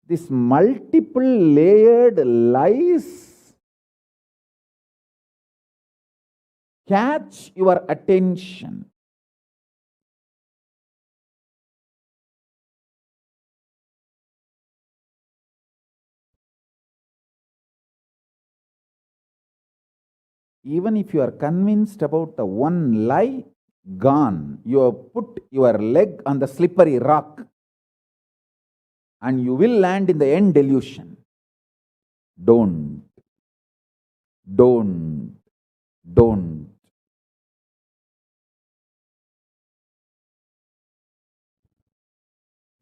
This multiple layered lies catch your attention. Even if you are convinced about the one lie, gone. You have put your leg on the slippery rock and you will land in the end delusion. Don't.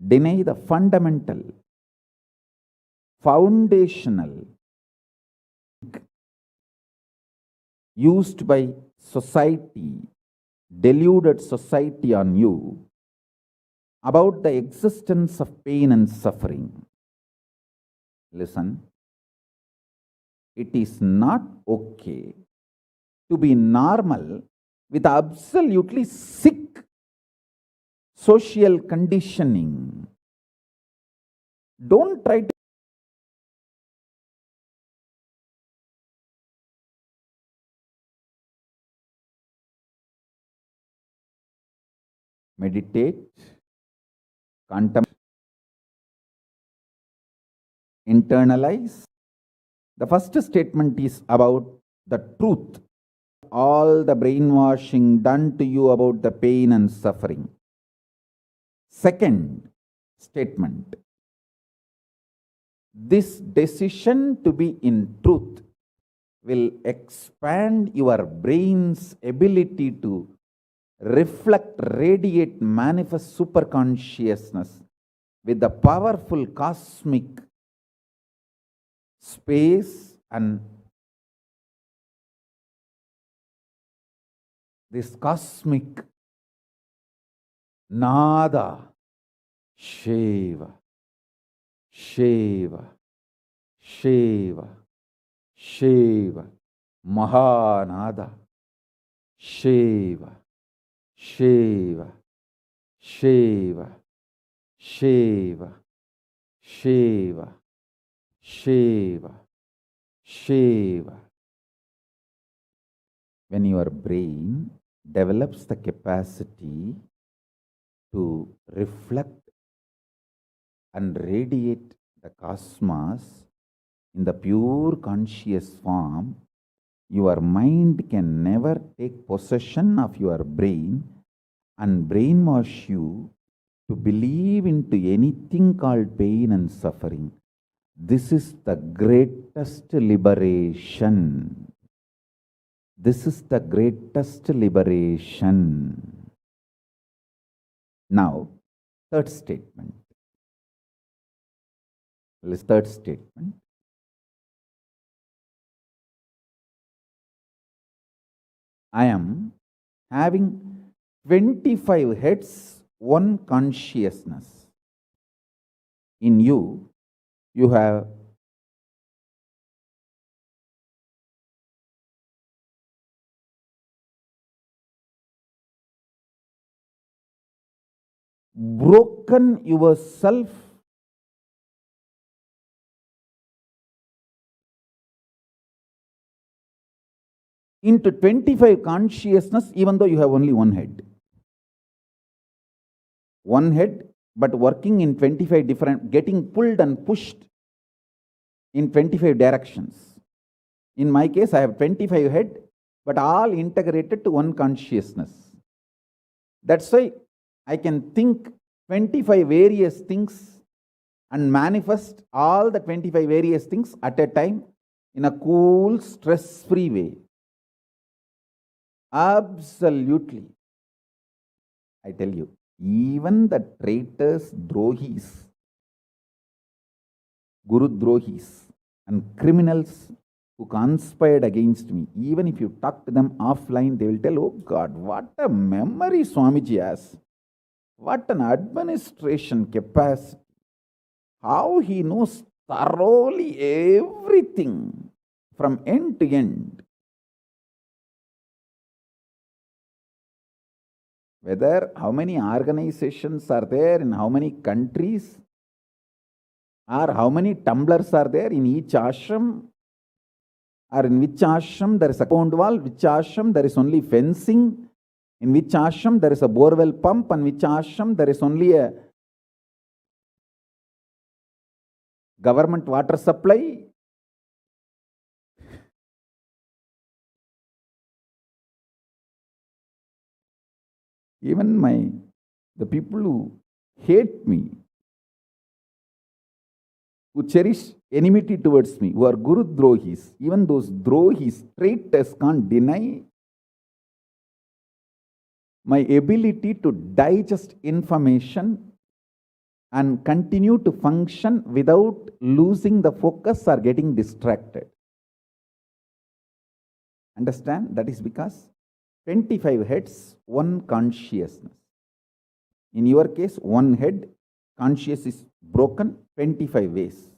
Deny the fundamental, foundational, used by society, deluded society on you about the existence of pain and suffering. Listen, it is not okay to be normal with absolutely sick social conditioning. Don't try to meditate, contemplate, internalize. The first statement is about the truth, all the brainwashing done to you about the pain and suffering. Second statement, this decision to be in truth will expand your brain's ability to reflect, radiate, manifest superconsciousness with the powerful cosmic space and this cosmic nada, Shiva, Shiva, Shiva, Shiva, Mahanada, Shiva, Shiva, Shiva, Shiva, Shiva, Shiva, Shiva. When your brain develops the capacity to reflect and radiate the cosmos in the pure conscious form, your mind can never take possession of your brain and brainwash you to believe into anything called pain and suffering. This is the greatest liberation. This is the greatest liberation. Now, third statement. Third statement. I am having 25 heads, one consciousness. In you, you have broken yourself into 25 consciousness, even though you have only one head. One head, but working in 25 different, getting pulled and pushed in 25 directions. In my case, I have 25 head, but all integrated to one consciousness. That's why I can think 25 various things and manifest all the 25 various things at a time in a cool, stress-free way. Absolutely. I tell you, even the traitors, drohis, Guru drohis, and criminals who conspired against me, even if you talk to them offline, they will tell, oh God, what a memory Swamiji has. What an administration capacity. How he knows thoroughly everything from end to end. Whether how many organizations are there in how many countries, or how many tumblers are there in each ashram, or in which ashram there is a compound wall, which ashram there is only fencing, in which ashram there is a borewell pump, and which ashram there is only a government water supply. Even the people who hate me, who cherish enmity towards me, who are Guru drohis, even those drohis, traitors, can't deny my ability to digest information and continue to function without losing the focus or getting distracted. Understand? That is because 25 heads, one consciousness. In your case, one head, conscious is broken 25 ways.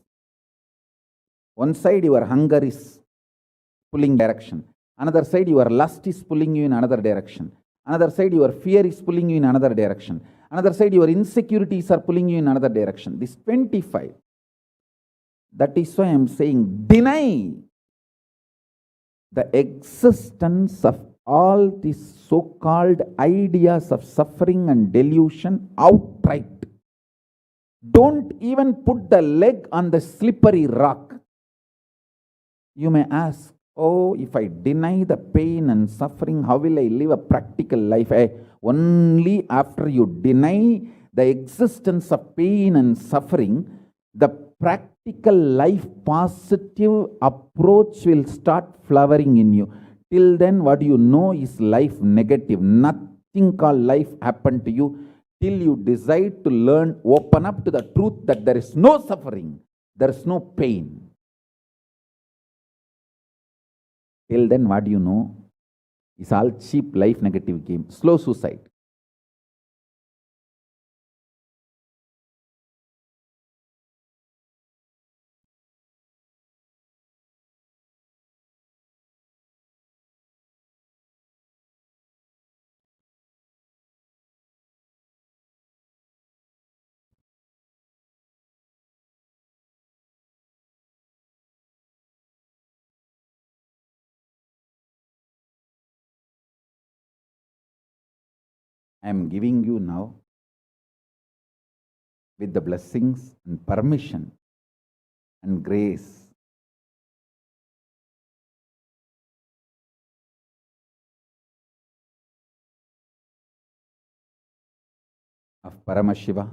One side, your hunger is pulling direction. Another side, your lust is pulling you in another direction. Another side, your fear is pulling you in another direction. Another side, your insecurities are pulling you in another direction. This 25. That is why I am saying, deny the existence of all these so-called ideas of suffering and delusion outright. Don't even put the leg on the slippery rock. You may ask, oh, if I deny the pain and suffering, how will I live a practical life? Only after you deny the existence of pain and suffering, the practical life positive approach will start flowering in you. Till then, what you know is life negative. Nothing called life happened to you till you decide to learn, open up to the truth that there is no suffering, there is no pain. Till then, what you know is all cheap life negative game, slow suicide. I am giving you now, with the blessings and permission and grace of Paramashiva,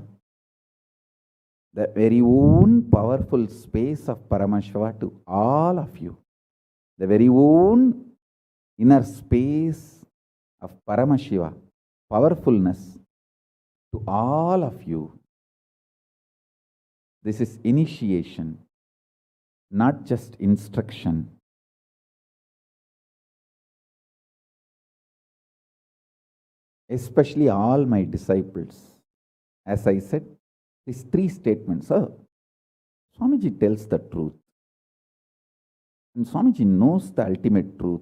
the very own powerful space of Paramashiva to all of you, the very own inner space of Paramashiva, powerfulness to all of you. This is initiation, not just instruction. Especially all my disciples. As I said, these three statements. Swamiji tells the truth. And Swamiji knows the ultimate truth.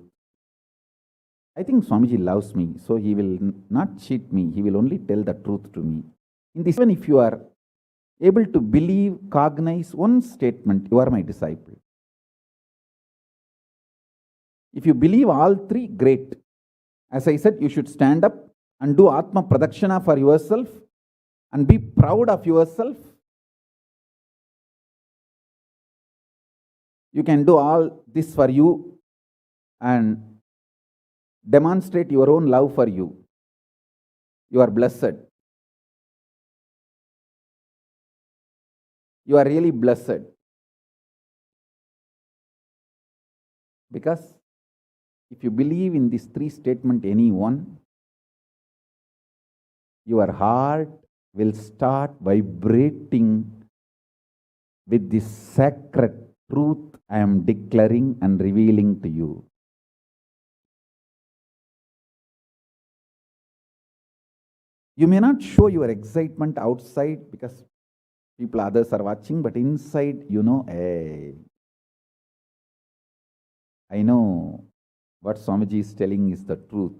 I think Swamiji loves me, so he will not cheat me. He will only tell the truth to me. In this, even if you are able to believe, cognize one statement, you are my disciple. If you believe all three, great. As I said, you should stand up and do Atma Pradakshana for yourself and be proud of yourself. You can do all this for you and demonstrate your own love for you. You are blessed. you are really blessed. Because if you believe in these three statements, any one, your heart will start vibrating with this sacred truth I am declaring and revealing to you. You may not show your excitement outside because people, others are watching, but inside, hey, I know what Swamiji is telling is the truth.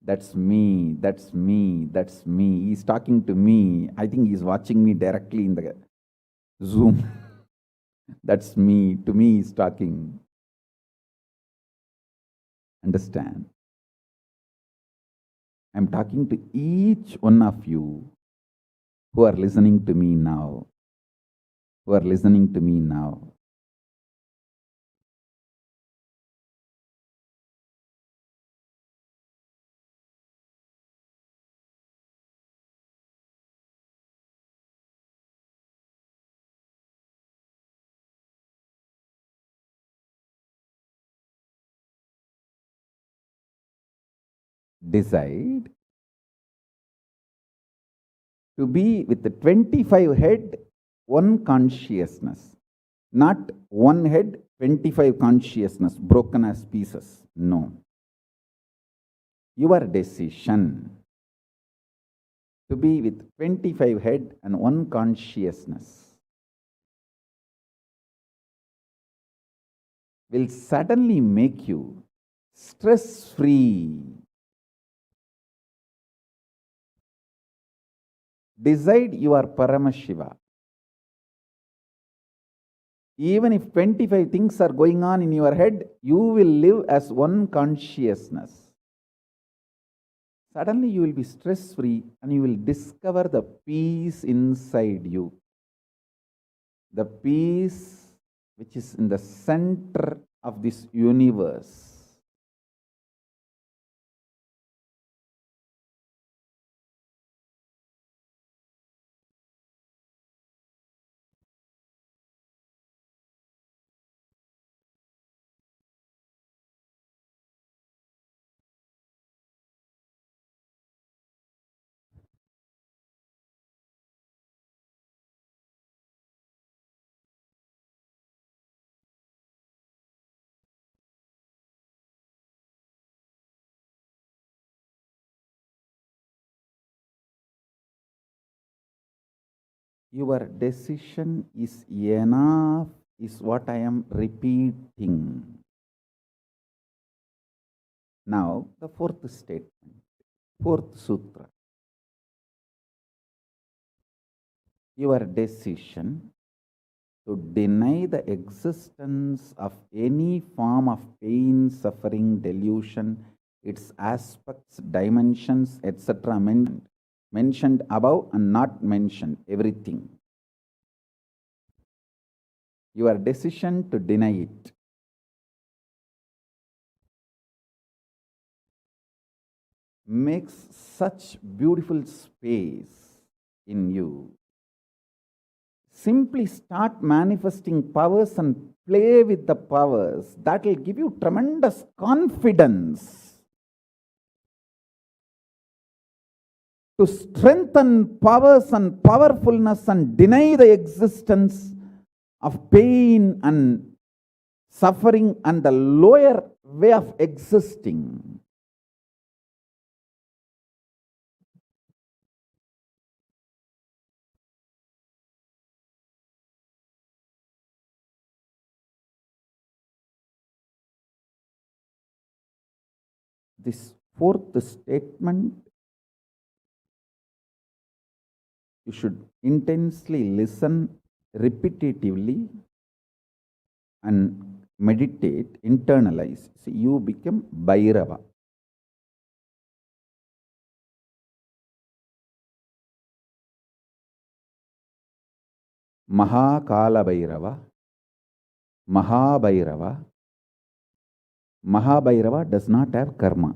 That's me, that's me, that's me. He's talking to me. I think he's watching me directly in the Zoom. That's me. To me, he's talking. Understand? I'm talking to each one of you who are listening to me now. Who are listening to me now. Decide to be with the 25 head, one consciousness. Not one head, 25 consciousness, broken as pieces. No. Your decision to be with 25 head and one consciousness will suddenly make you stress-free. Decide you are Paramashiva. Even if 25 things are going on in your head, you will live as one consciousness. Suddenly you will be stress-free and you will discover the peace inside you. The peace which is in the center of this universe. Your decision is enough, is what I am repeating. Now, the fourth statement, fourth sutra. Your decision to deny the existence of any form of pain, suffering, delusion, its aspects, dimensions, etc. mentioned above and not mentioned, everything. Your decision to deny it. Makes such beautiful space in you. Simply start manifesting powers and play with the powers. That will give you tremendous confidence to strengthen powers and powerfulness and deny the existence of pain and suffering and the lower way of existing. This fourth statement, you should intensely listen repetitively and meditate, internalize. See, you become Bhairava. Mahakalabhairava, Mahabhairava. Mahabhairava does not have karma.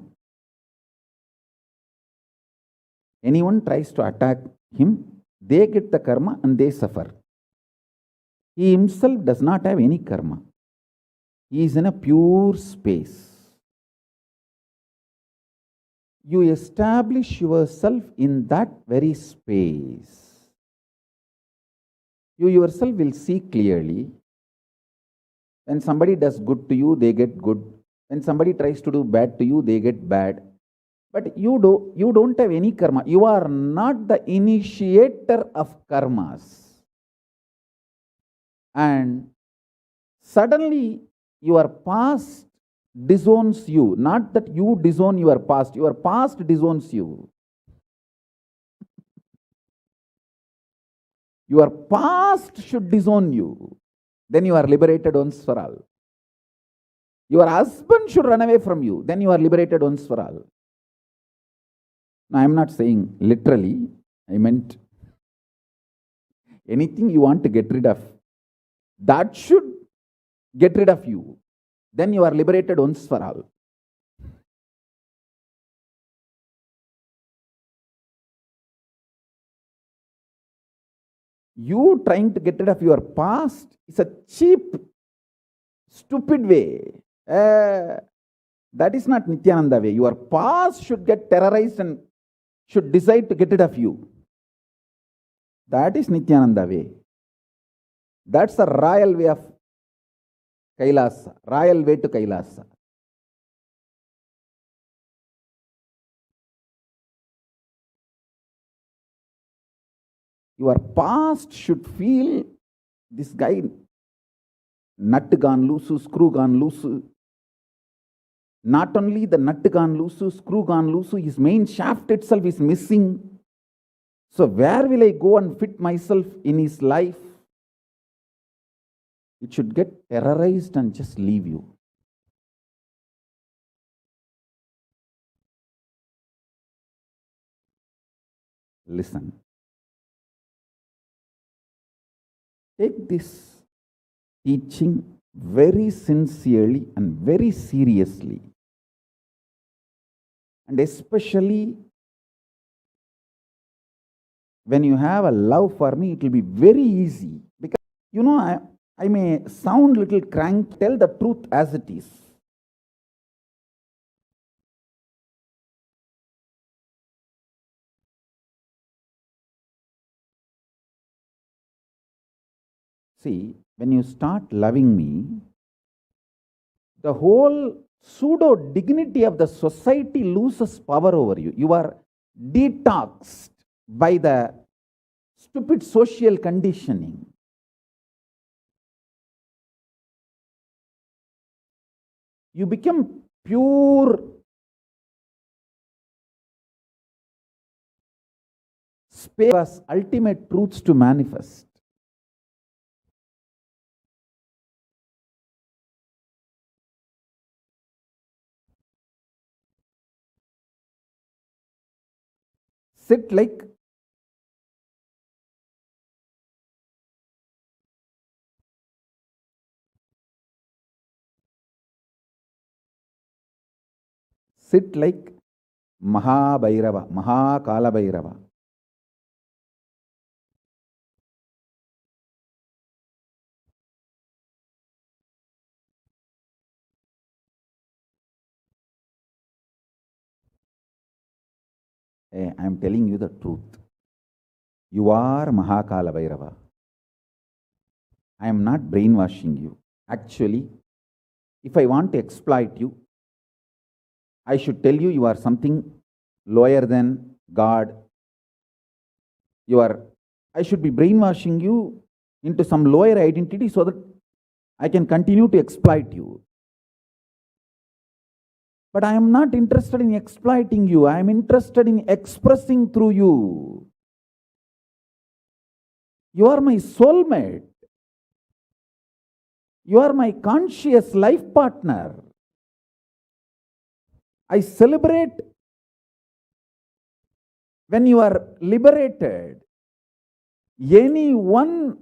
Anyone tries to attack him, They get the karma and they suffer. He himself does not have any karma. He is in a pure space. You establish yourself in that very space. You yourself will see clearly. When somebody does good to you, they get good. When somebody tries to do bad to you, they get bad. But you don't have any karma. You are not the initiator of karmas. And suddenly your past disowns you. Not that you disown your past disowns you. Your past should disown you. Then you are liberated once for all. Your husband should run away from you. Then you are liberated once for all. Now, I am not saying literally. I meant anything you want to get rid of, that should get rid of you. Then you are liberated once for all. You trying to get rid of your past is a cheap, stupid way. That is not Nithyananda way. Your past should get terrorized and should decide to get rid of you. That is Nithyananda way. That's the royal way of Kailasa, royal way to Kailasa. Your past should feel this guy, nut gone loose, screw gone loose. Not only the nut gone loose, screw gone loose, his main shaft itself is missing. So where will I go and fit myself in his life? It should get terrorized and just leave you. Listen. Take this teaching very sincerely and very seriously. And especially when you have a love for me, it will be very easy. Because, I may sound a little crank, tell the truth as it is. See, when you start loving me, the whole pseudo dignity of the society loses power over you. You are detoxed by the stupid social conditioning. You become pure space, ultimate truths to manifest. Sit like Mahakalabhairava. I am telling you the truth. You are Mahakalabhairava. I am not brainwashing you. Actually, if I want to exploit you, I should tell you are something lower than God. I should be brainwashing you into some lower identity so that I can continue to exploit you. But I am not interested in exploiting you. I am interested in expressing through you. You are my soulmate. You are my conscious life partner. I celebrate when you are liberated. Anyone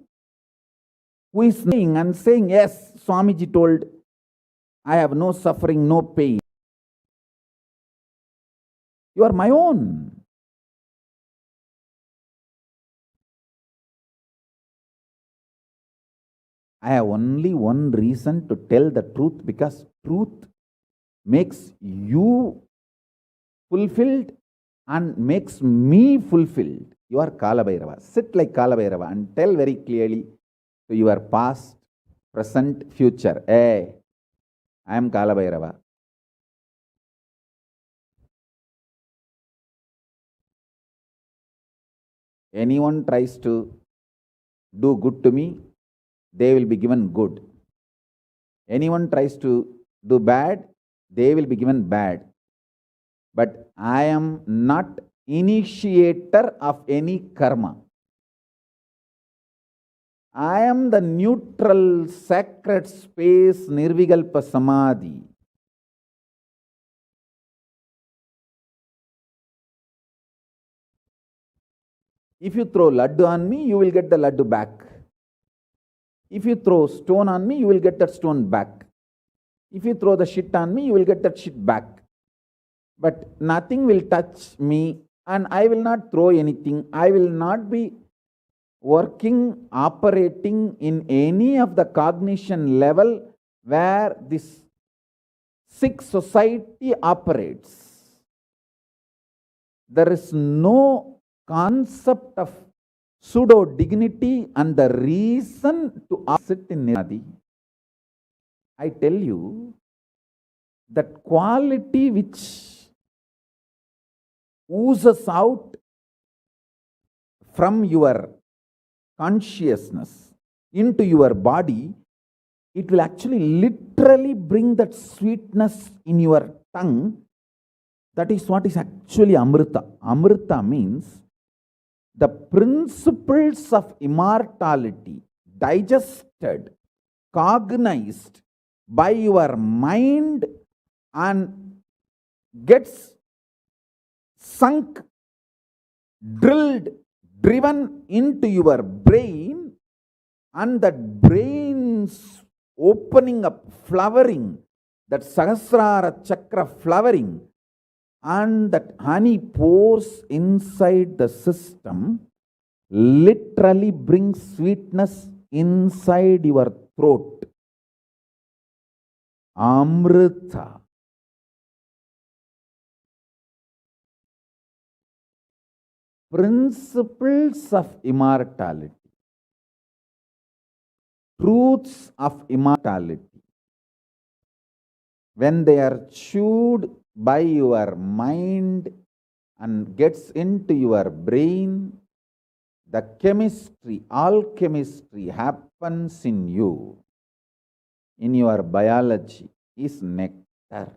who is saying and saying, yes, Swamiji told, I have no suffering, no pain. You are my own. I have only one reason to tell the truth, because truth makes you fulfilled and makes me fulfilled. You are Kalabhairava. Sit like Kalabhairava and tell very clearly to your past, present, future. Hey, I am Kalabhairava. Anyone tries to do good to me, they will be given good. Anyone tries to do bad, they will be given bad. But I am not initiator of any karma. I am the neutral, sacred space, Nirvikalpa Samadhi. If you throw laddu on me, you will get the laddu back. If you throw stone on me, you will get that stone back. If you throw the shit on me, you will get that shit back. But nothing will touch me, and I will not throw anything. I will not be working, operating in any of the cognition level where this sick society operates. There is no concept of pseudo dignity, and the reason to sit in Nadi, I tell you, that quality which oozes out from your consciousness into your body, it will actually literally bring that sweetness in your tongue. That is what is actually Amrita. Amrita means the principles of immortality digested, cognized by your mind and gets sunk, drilled, driven into your brain, and that brain's opening up, flowering, that Sahasrara Chakra flowering, and that honey pours inside the system, literally brings sweetness inside your throat. Amrita. Principles of immortality, truths of immortality, when they are chewed by your mind and gets into your brain, the chemistry, alchemistry happens in you, in your biology, is nectar.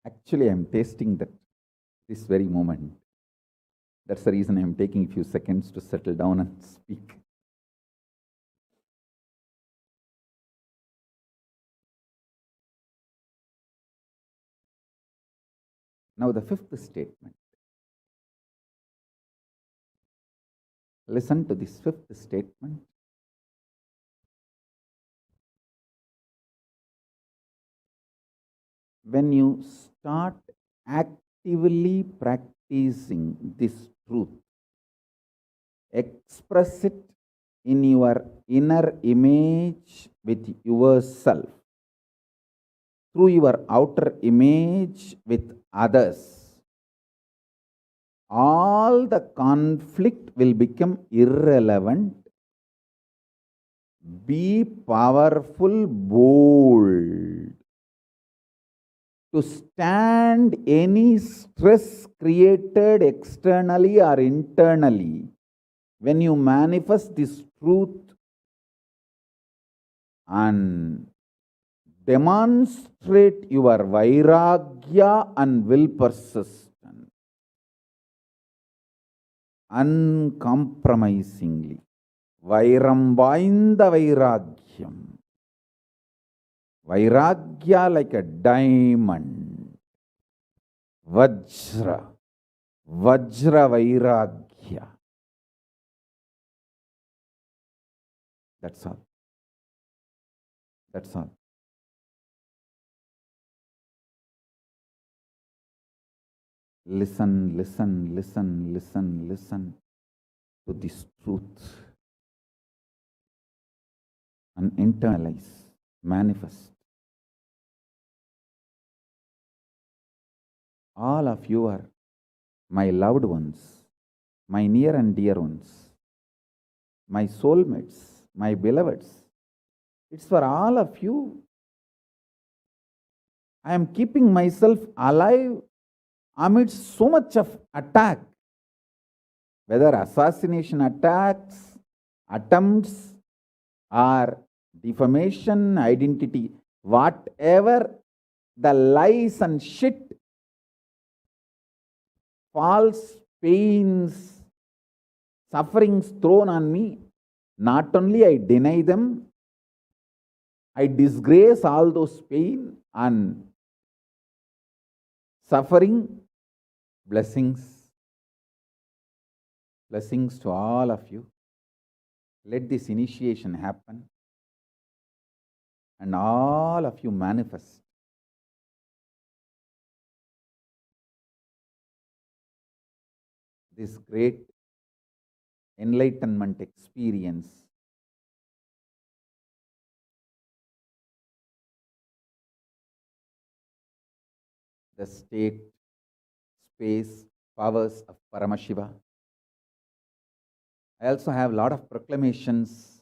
Actually, I am tasting that this very moment. That's the reason I am taking a few seconds to settle down and speak. Now, the fifth statement. Listen to this fifth statement. When you start actively practicing this truth, express it in your inner image with yourself, through your outer image with others, all the conflict will become irrelevant. Be powerful, bold. to stand any stress created externally or internally. When you manifest this truth and demonstrate your vairagya and will persistent, uncompromisingly, vairam vainda vairagyam, vairagya like a diamond, vajra, vajra vairagya. That's all. That's all. Listen, listen, listen, listen, listen to this truth and internalize, manifest. All of you are my loved ones, my near and dear ones, my soulmates, my beloveds. It's for all of you. I am keeping myself alive amidst so much of attack, whether assassination attacks, attempts, or defamation, identity, whatever the lies and shit, false pains, sufferings thrown on me, not only I deny them, I disgrace all those pain and suffering. Blessings to all of you. Let this initiation happen and all of you manifest this great enlightenment experience. The state, space, powers of Paramashiva. I also have a lot of proclamations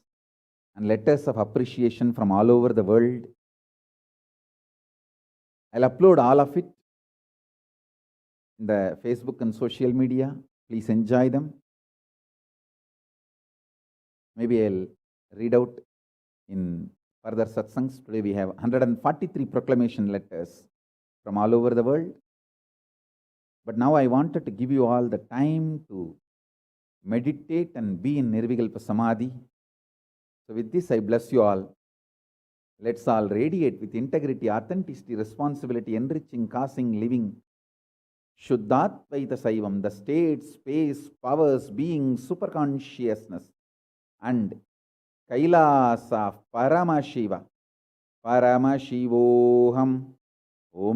and letters of appreciation from all over the world. I'll upload all of it in the Facebook and social media. Please enjoy them. Maybe I'll read out in further satsangs. Today we have 143 proclamation letters from all over the world. But now I wanted to give you all the time to meditate and be in Nirvikalpa Samadhi. So with this, I bless you all. Let's all radiate with integrity, authenticity, responsibility, enriching, causing, living. Shuddhatvaita Saivam, the state, space, powers, being, superconsciousness, and Kailasa, Paramashiva, Paramashivoham.